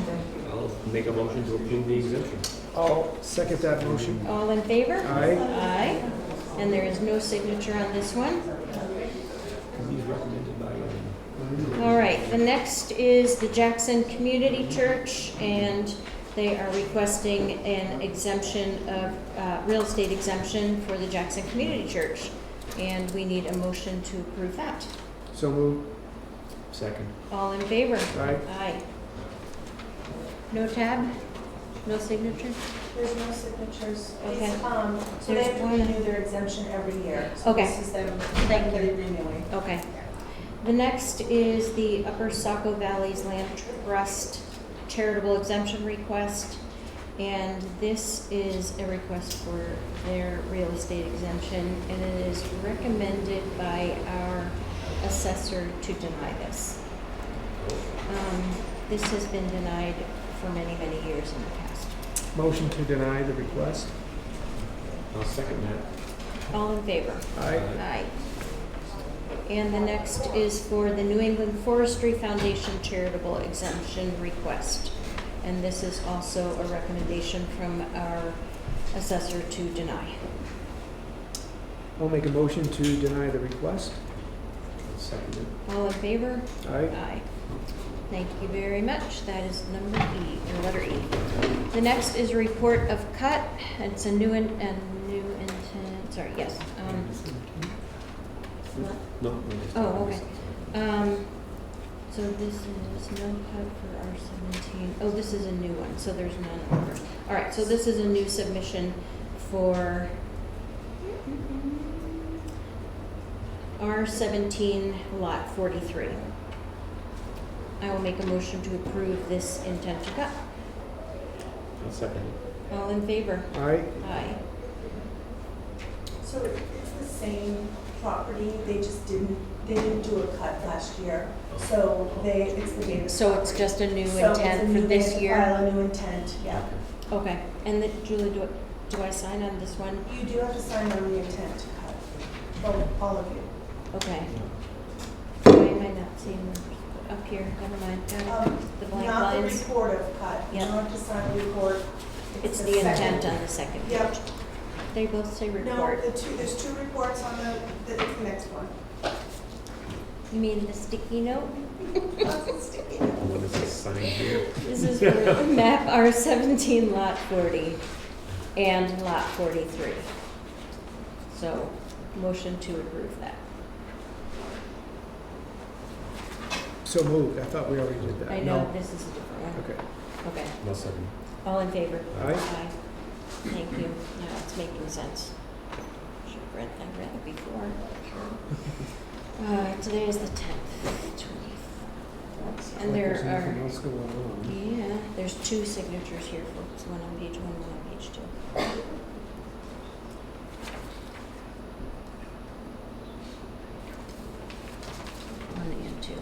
I'll make a motion to approve the exemption. I'll second that motion. All in favor? Aye. Aye. And there is no signature on this one. He's recommended by, All right, the next is the Jackson Community Church, and they are requesting an exemption of, real estate exemption for the Jackson Community Church. And we need a motion to approve that. So move. second. All in favor? Aye. Aye. No tab? No signature? There's no signatures. Okay. It's, so they There's have to one. renew their exemption every year. So Okay. this is them Thank you. renewing. Okay. The next is the Upper Saco Valley's Land Trust charitable exemption request. And this is a request for their real estate exemption, and it is recommended by our assessor to deny this. This has been denied for many, many years in the past. Motion to deny the request. I'll second that. All in favor? Aye. Aye. And the next is for the New England Forestry Foundation charitable exemption request. And this is also a recommendation from our assessor to deny. I'll make a motion to deny the request. I'll second it. All in favor? Aye. Aye. Thank you very much. That is number E, or letter E. The next is a report of cut. It's a new intent, sorry, yes. What? No. we're just- Oh, okay. So this is no cut for R17. Oh, this is a new one, so there's none over. All right, so this is a new submission for R17 lot 43. I will make a motion to approve this intent to cut. I'll second it. All in favor? Aye. Aye. So it's the same property, they just didn't do a cut last year. So it's the Davis So it's property. just a new So it's a intent for new- this they year? File a new intent, yeah. Okay. And Julie, do I sign on this one? You do have to sign on the intent to cut, all of you. Okay. Why am I not seeing them up here? Never mind. Got it. The blank Not the lines. report of cut, you Yep. don't have to sign the report. It's the intent second- on the second page. Yep. They both say No, report. there's two reports on the next one. You mean the sticky note? Sticky. What is this sign here? This is for map R17 lot 40 and lot 43. So, motion to approve that. So moved. I thought we already did that. I know, No. this is a different one. Okay. Okay. I'll second. All in favor? Aye. Thank you. Now it's making sense. Should have read that before. Today is the 10th, 24th. And there There's nothing are, else going on. yeah, there's two signatures here, folks. One on page 1 and one on page 2. One and 2.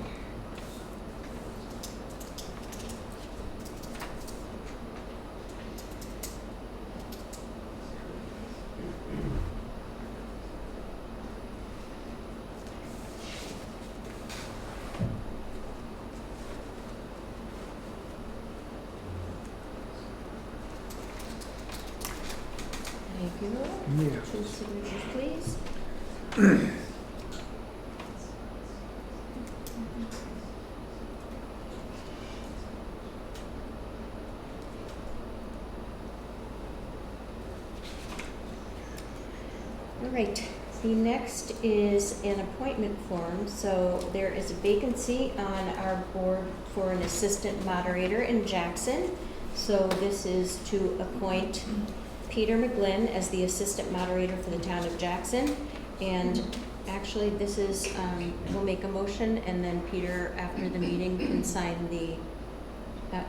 Thank you. Yeah. Two signatures, please. All right, the next is an appointment form. So there is a vacancy on our board for an assistant moderator in Jackson. So this is to appoint Peter McGlynn as the assistant moderator for the town of Jackson. And actually, this is, we'll make a motion, and then Peter, after the meeting, can sign the,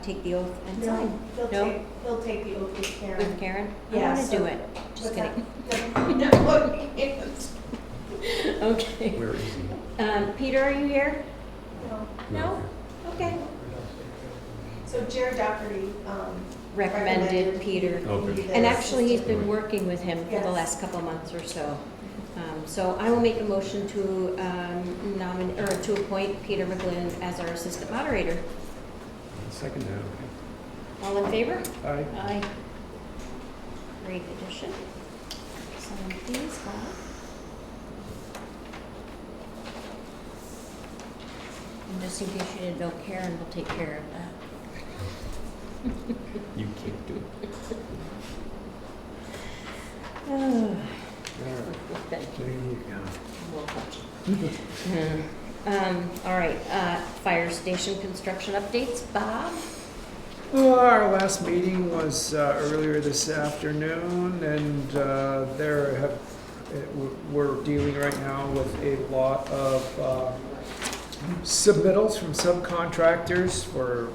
take the oath and sign. No? He'll take the oath with Karen. With Karen? I Yeah, want to so- do it. Just What's kidding. that? No, he can't. Okay. Where is he? Peter, are you here? No. No? Okay. So Jared Dougherty, Recommended Peter. Okay. And actually, he's been working with him for the Yes. last couple of months or so. So I will make a motion to to appoint Peter McGlynn as our assistant moderator. I'll second that. All in favor? Aye. Aye. Great addition. Sign please, Bob. And just in case you didn't know, Karen will take care of that. You can't do it. Oh, There you go. all right, fire station construction updates, Bob? Our last meeting was earlier this afternoon, and we're dealing right now with a lot of submittals from subcontractors for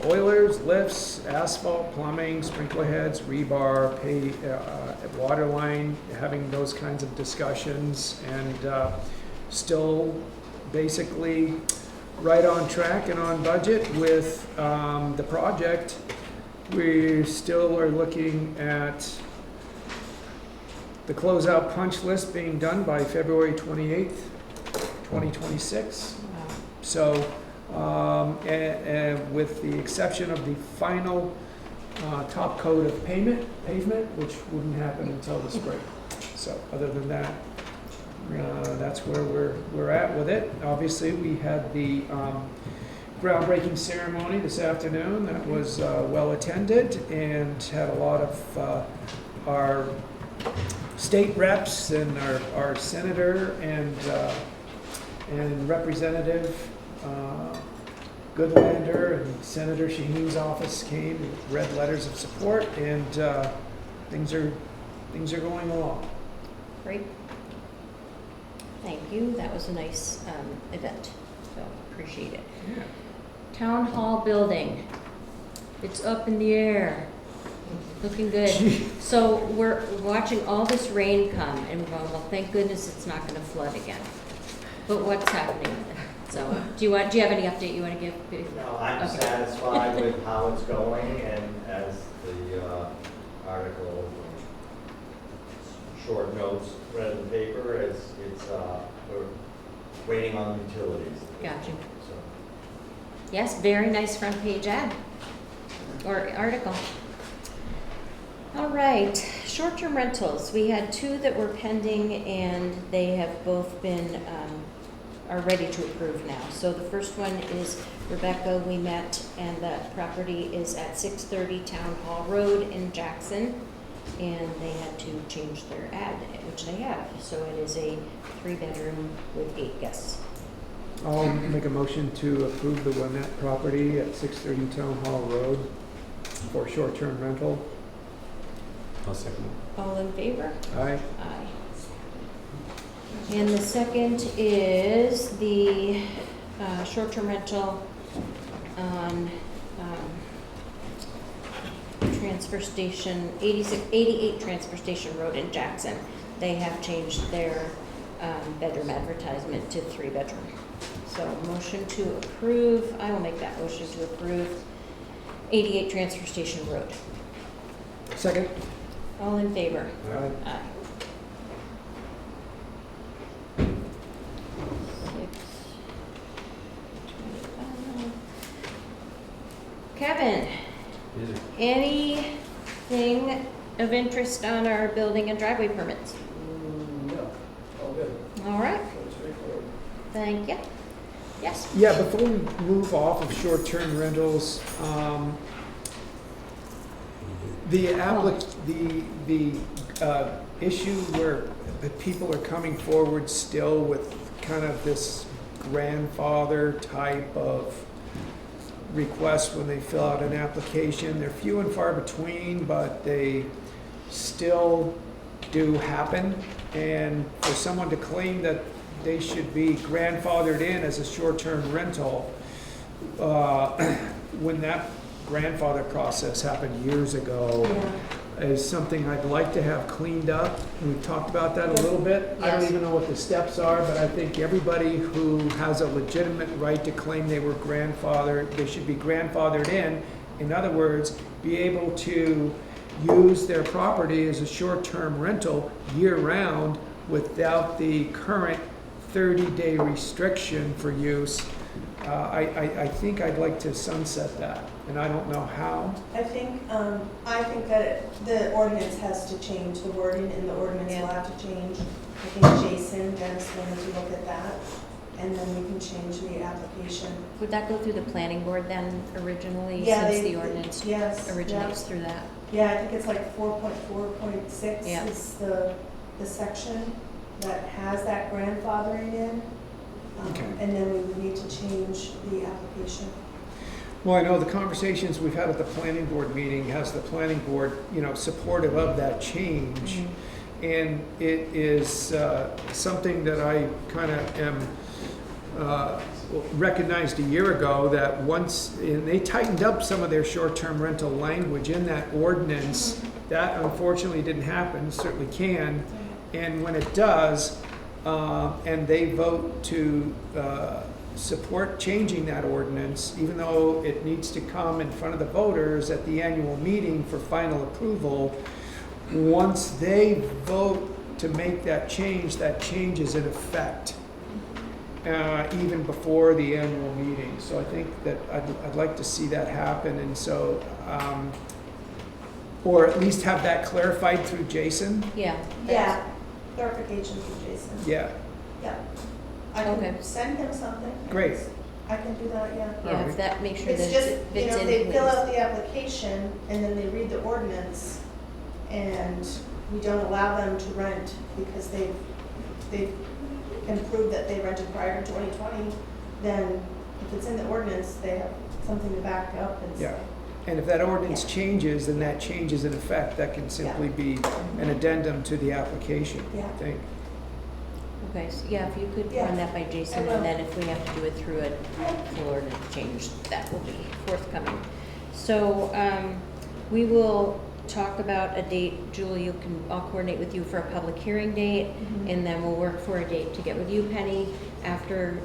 boilers, lifts, asphalt, plumbing, sprinkler heads, rebar, water line, having those kinds of discussions, and still basically right on track and on budget with the project. We still are looking at the closeout punch list being done by February 28th, 2026. So, and with the exception of the final top coat of pavement, which wouldn't happen until the spring. So, other than that, that's where we're at with it. Obviously, we had the groundbreaking ceremony this afternoon that was well attended and had a lot of our state reps and our senator and Representative Goodlander and Senator Shaheen's office came and read letters of support, and things are going along. Great. Thank you. That was a nice event, so appreciate it. Yeah. Town Hall building. It's up in the air. Looking good. So we're watching all this rain come and we're going, well, thank goodness it's not going to flood again. But what's happening with it? So do you have any update you want to give? No, I'm Okay. satisfied with how it's going, and as the article, short notes read in the paper, it's we're waiting on utilities. Gotcha. So, Yes, very nice front page ad or article. All right, short-term rentals. We had two that were pending and they have both been, are ready to approve now. So the first one is Rebecca, we met, and the property is at 630 Town Hall Road in Jackson. And they had to change their ad, which they have. So it is a 3-bedroom with 8 guests. I'll make a motion to approve the Wilmette property at 630 Town Hall Road for short-term rental. I'll second it. All in favor? Aye. Aye. And the second is the short-term rental on Transfer Station, 88 Transfer Station Road in Jackson. They have changed their bedroom advertisement to 3-bedroom. So motion to approve, I will make that motion to approve 88 Transfer Station Road. Second. All in favor? Aye. Aye. 6:25. Kevin, anything of interest on our building and driveway permits? No, all good. All right, That's straightforward. thank you. Yes? Yeah, before we move off of short-term rentals, the issue where the people are coming forward still with kind of this grandfather type of request when they fill out an application. They're few and far between, but they still do happen. And for someone to claim that they should be grandfathered in as a short-term rental, when that grandfather process happened years ago, is something I'd like to have cleaned up. We've talked about that a little bit. I don't Yes. even know what the steps are, but I think everybody who has a legitimate right to claim they were grandfathered, they should be grandfathered in. In other words, be able to use their property as a short-term rental year-round without the current 30-day restriction for use. I think I'd like to sunset that, and I don't know how. I think that the ordinance has to change, the wording in the ordinance will have to change. I think Jason, Dennis wanted to look at that, and then we can change the application. Would that go through the planning board then originally, Yeah, since they- the ordinance Yes, originates through that? Yeah, I think it's like 4.4.6 Yeah. is the section that has that grandfathering in. Okay. And then we would need to change the application. Well, I know the conversations we've had at the planning board meeting has the planning board, supportive of that change. And it is something that I kind of am recognized a year ago that once, and they tightened up some of their short-term rental language in that ordinance. That unfortunately didn't happen, certainly can. And when it does, and they vote to support changing that ordinance, even though it needs to come in front of the voters at the annual meeting for final approval, once they vote to make that change is in effect, even before the annual meeting. So I think that I'd like to see that happen, and so, or at least have that clarified through Jason. Yeah. Yeah, clarification from Jason. Yeah, Yeah. I Okay. can send him something. Great. I can do that, yeah. Yeah, if that, make sure that It's just, it you fits know, in. they fill please. out the application and then they read the ordinance and we don't allow them to rent because they can prove that they rented prior to 2020, then if it's in the ordinance, they have something to back up and yeah. say. And if that ordinance changes, then that change is in effect. That can simply be an addendum to the application, Yeah. I think. Okay, so yeah, if you could Yeah, run that by Jason, I will. and then if we have to do it through a Florida change, that will be forthcoming. So, we will talk about a date. Julie, I'll coordinate with you for a public hearing date, and then we'll work for a date to get with you, Penny, after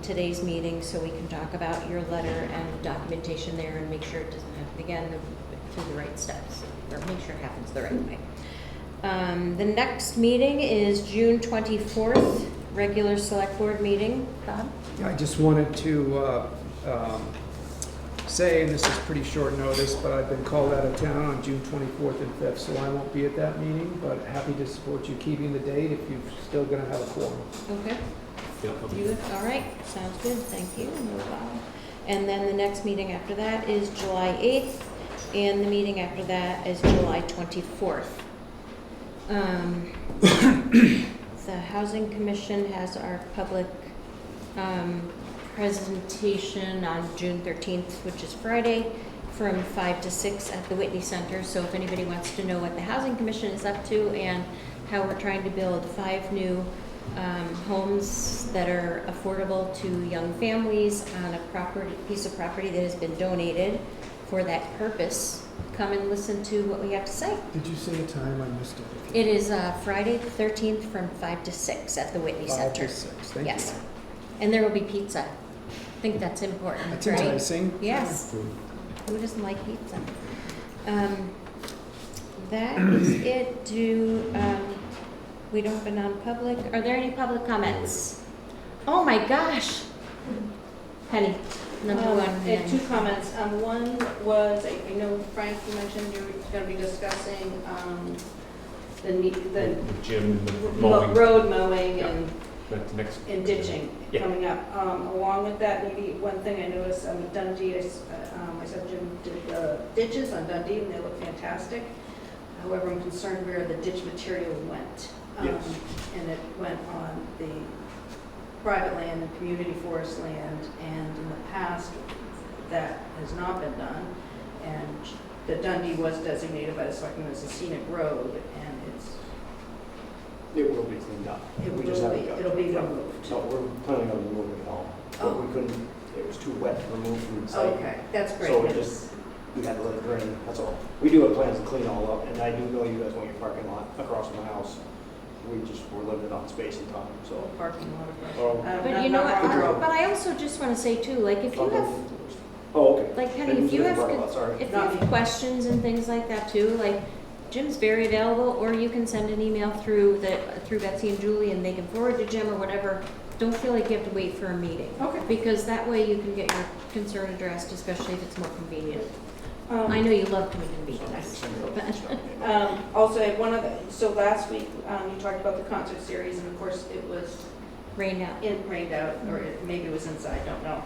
today's meeting, so we can talk about your letter and documentation there and make sure it doesn't happen again through the right steps, or make sure it happens the right way. The next meeting is June 24th, regular select board meeting. Bob? I just wanted to say, and this is pretty short notice, but I've been called out of town on June 24th and 5th, so I won't be at that meeting, but happy to support you keeping the date if you're still going to have a quorum. Okay. Yeah. You, all right, sounds good, thank you, no problem. And then the next meeting after that is July 8th, and the meeting after that is July 24th. The Housing Commission has our public presentation on June 13th, which is Friday, from 5 to 6 at the Whitney Center. So if anybody wants to know what the Housing Commission is up to and how we're trying to build 5 new homes that are affordable to young families on a piece of property that has been donated for that purpose, come and listen to what we have to say. Did you say a time? I missed it. It is Friday the 13th from 5 to 6 at the Whitney 5 Center. to 6, thank Yes. you. And there will be pizza. I think that's important, That's right? enticing. Yes. Who doesn't like pizza? That is it. We don't have a non-public. Are there any public comments? Oh my gosh. Penny, number one. I have 2 comments. One was, I know Frank, you mentioned you were going to be discussing the Gym, mowing, road mowing Yeah. and that's next. ditching Yeah. coming up. Along with that, maybe one thing I noticed on Dundee, my son Jim did the ditches on Dundee and they look fantastic. However, I'm concerned where the ditch material went. Yes. And it went on the private land and community forest land, and in the past, that has not been done. And the Dundee was designated by the selectmen as a scenic road, and It will be cleaned up. We just haven't got it'll be it. removed. So we're planning on removing it all. But we couldn't, it was too wet to remove from the site. Okay, that's great. So we had to let it drain, that's all. We do have plans to clean all up, and I do know you guys want your parking lot across from the house. We're limited on space and time, so. Parking lot across. Oh. But you know what, Good job. but I also just want to say too, like if you have, Oh, okay. like Penny, Maybe if you we have, can borrow that, sorry. if you have questions and things like that too, like Jim's very available, or you can send an email through Betsy and Julie and they can forward to Jim or whatever. Don't feel like you have to wait for a meeting. Okay. Because that way you can get your concern addressed, especially if it's more convenient. I know you love coming to meetings. Also, I had one other, so last week, you talked about the concert series, and of course, it was Rained out. rained out, or maybe it was inside, don't know.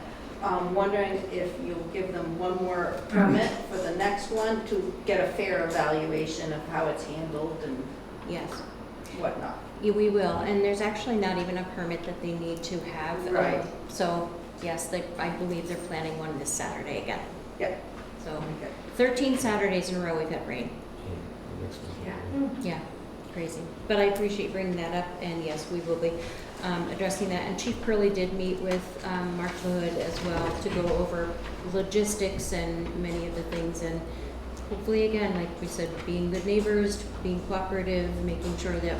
Wondering if you'll give them one more permit for the next one to get a fair evaluation of how it's handled and Yes. whatnot. Yeah, we will, and there's actually not even a permit that they need to have. Right. So, yes, I believe they're planning one this Saturday again. Yep. So, Okay. 13 Saturdays in a row we've had rain. Yeah. Yeah, crazy. But I appreciate bringing that up, and yes, we will be. addressing that. And Chief Curley did meet with Mark Hood as well to go over logistics and many of the things. And hopefully, again, like we said, being good neighbors, being cooperative, making sure that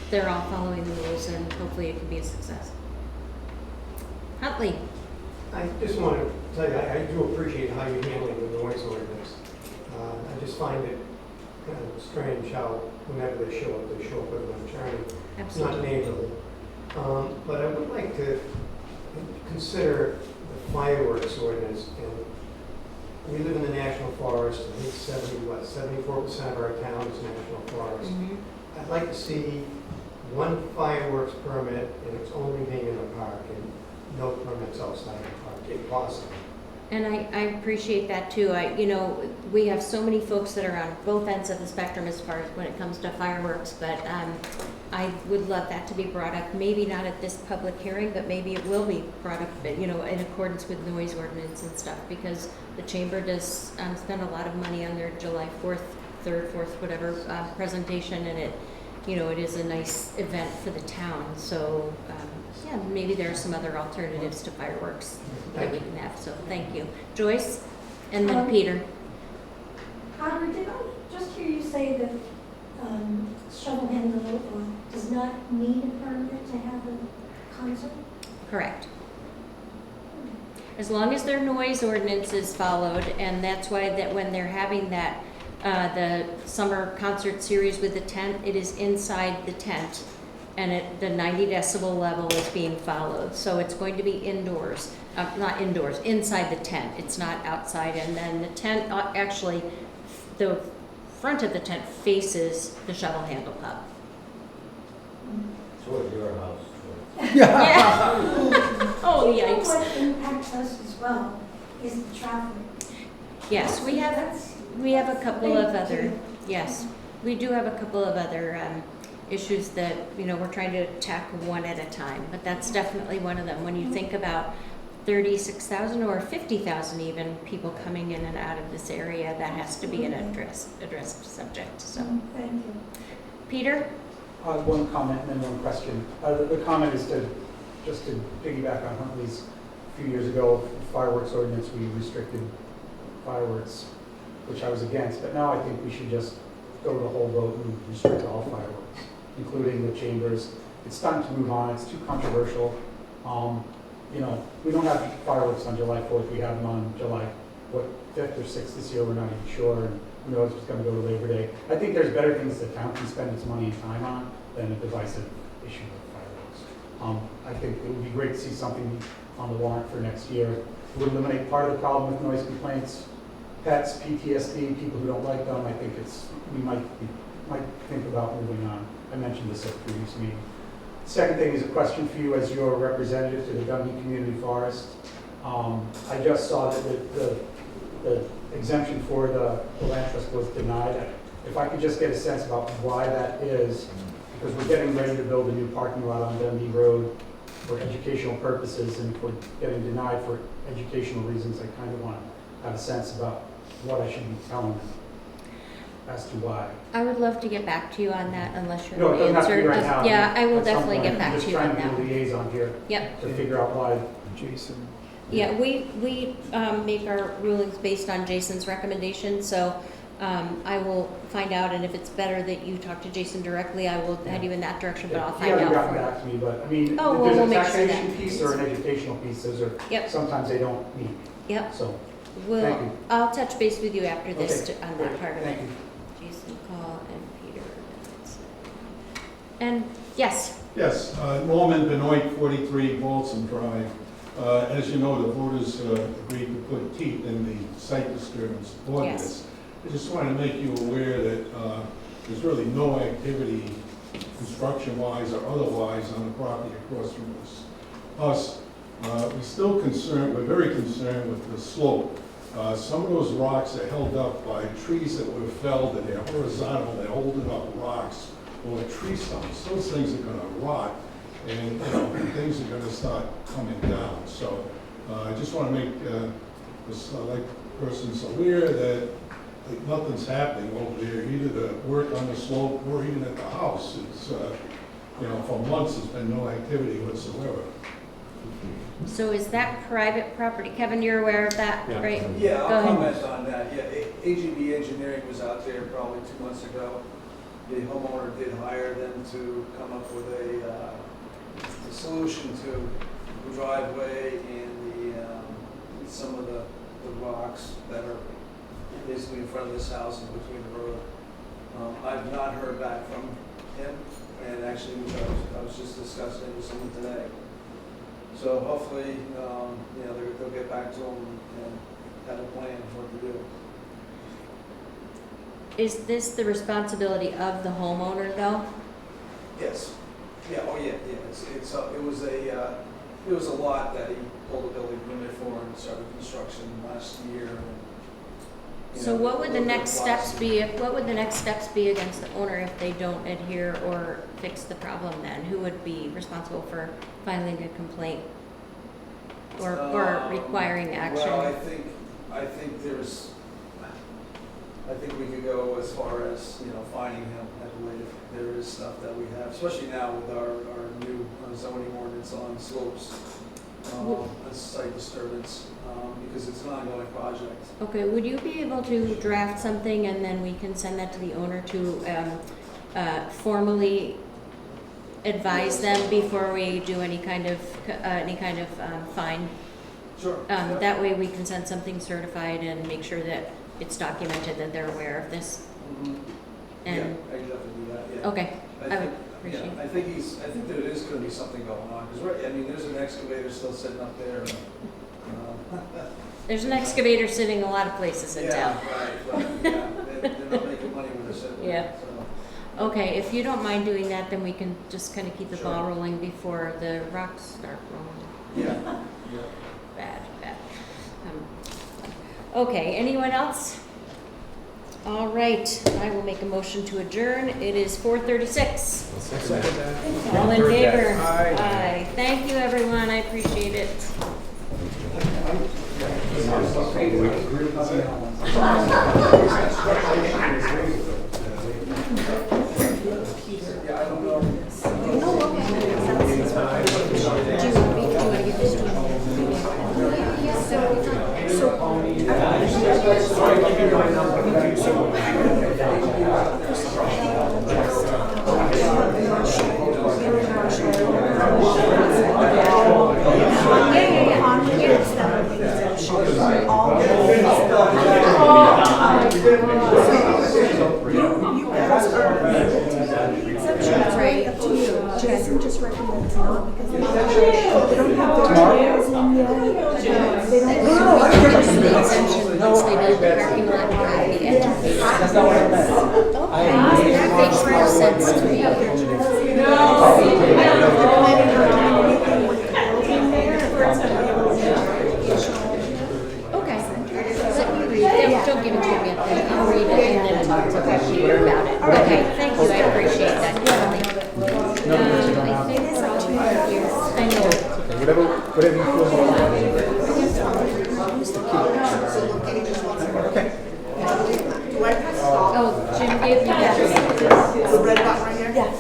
they're all following the rules, and hopefully it can be a success. Huntley. I just want to tell you, I do appreciate how you're handling the noise ordinance. I just find it kind of strange how whenever they show up with an attorney. It's not Absolutely. neighborly. But I would like to consider the fireworks ordinance. And we live in the national forest. I think 74% of our town is national forest. Mhm. I'd like to see one fireworks permit, and it's only being in the park, and no permits outside the park, if possible. And I appreciate that too. We have so many folks that are on both ends of the spectrum as far as when it comes to fireworks, but I would love that to be brought up, maybe not at this public hearing, but maybe it will be brought up, in accordance with noise ordinance and stuff, because the chamber does spend a lot of money on their July 4th, 3rd, 4th, whatever, presentation, and it is a nice event for the town. So, yeah, maybe there are some other alternatives to fireworks that we can have, so thank you. Joyce, and then Peter. Howard, did I just hear you say that Shovel Handle does not need a permit to have a concert? Correct. As long as their noise ordinance is followed, and that's why that when they're having that, the summer concert series with the tent, it is inside the tent, and the 90 decibel level is being followed. So it's going to be indoors, not indoors, inside the tent. It's not outside. And then the tent, actually, the front of the tent faces the Shovel Handle Pub. Toward your house. Yeah. Oh, You know yikes. what impacts us as well is the traffic. Yes, we have a couple of other, yes, we do have a couple of other issues that, we're trying to tackle one at a time, but that's definitely one of them. When you think about 36,000 or 50,000 even people coming in and out of this area, that has to be an addressed subject, so. Thank you. Peter? One comment and then one question. The comment is just to piggyback on Huntley's. A few years ago, fireworks ordinance, we restricted fireworks, which I was against, but now I think we should just go to the whole vote and restrict all fireworks, including the chambers. It's time to move on. It's too controversial. We don't have fireworks on July 4th. We have them on July 5th or 6th this year. We're not even sure. And who knows what's going to go to Labor Day. I think there's better things the town can spend its money and time on than a divisive issue of fireworks. I think it would be great to see something on the warrant for next year. It would eliminate part of the problem with noise complaints, pets, PTSD, people who don't like them. I think we might think about moving on. I mentioned this at a previous meeting. Second thing is a question for you as your representative to the Gundy Community Forest. I just saw that the exemption for the land trust was denied. If I could just get a sense about why that is, because we're getting ready to build a new parking lot on Dundee Road for educational purposes, and if we're getting denied for educational reasons, I kind of want to have a sense about what I should be telling them as to why. I would love to get back to you on that unless you're No, it doesn't have to be right now. Yeah, I will At some definitely point. get back I'm to you on just trying that. to be a liaison here Yep. to figure out why. Jason. Yeah, we make our rulings based on Jason's recommendation, so I will find out, and if it's better that you talk to Jason directly, I will head you in that direction, but I'll He find hasn't out gotten for you. back to me, but I mean, Oh, well, there's we'll a make sure that- taxation piece or an educational piece. Those are, Yep. sometimes they don't meet. Yep, So, thank you. I'll touch base with you after this Okay, on great. that part of it. Thank you. Jason, Paul, and Peter. And, yes, Yes, Norman Benoit, 43 Balsam Drive. As you know, the voters agreed to put teeth in the site disturbance ordinance. I just wanted to make you aware that there's really no activity, construction-wise or otherwise, on the property across from us. We're very concerned with the slope. Some of those rocks are held up by trees that were felled, and they're horizontal, they're holding up rocks or tree stumps. Those things are gonna rot, and things are gonna start coming down. So I just want to make this persons aware that nothing's happening over there, either the work on the slope or even at the house. for months, there's been no activity whatsoever. So is that private property? Kevin, you're aware of that, Yeah. right? Yeah, Go I'll ahead. comment on that. Yeah, AGB Engineering was out there probably 2 months ago. The homeowner did hire them to come up with a solution to the driveway and some of the rocks that are basically in front of this house and between the road. I've not heard back from him, and actually, I was just discussing it with someone today. So hopefully, they'll get back to him and have a plan for what to do. Is this the responsibility of the homeowner though? Yes. Yeah, oh yeah, yeah. It was a lot that he pulled a building permit for and started construction last year. So what would the next steps be, what would the next steps be against the owner if they don't adhere or fix the problem then? Who would be responsible for filing a complaint or requiring action? Well, I think we could go as far as, finding him. I believe there is stuff that we have, especially now with our new zoning ordinance on slopes, a site disturbance, because it's an ongoing project. Okay, would you be able to draft something and then we can send that to the owner to formally advise them before we do any kind of fine? Sure. That way we can send something certified and make sure that it's documented that they're aware of this. Yeah, And I can definitely do that, yeah. okay, I would think, appreciate yeah, it. I think there is gonna be something going on, because there's an excavator still sitting up there. There's an excavator sitting a lot of places in town. Yeah, right, yeah, they're not making money when they're sitting there. Yeah. So. Okay, if you don't mind doing that, then we can just kind of keep the ball Sure. rolling before the rocks start rolling. Yeah, yeah. Bad. Okay, anyone else? All right, I will make a motion to adjourn. It is 4:36. All in favor? Aye. Thank you, everyone. I appreciate it. Yeah, I don't know. Do you want to give this to me? Right, up to you. Jason just recommends not because they don't have their chairs in yet. They don't. The exemption once they build the parking lot and the interface. That's not what I meant. Okay, that makes more sense to me. Okay, let me read it. Don't give it to me yet, then I'll read it and then talk to you about it. Okay, thank you, I appreciate that, Kelly. I think we're all here. I know. Whatever you feel. Do I press stop? Oh, Jim gave me that. The red button right here? Yes.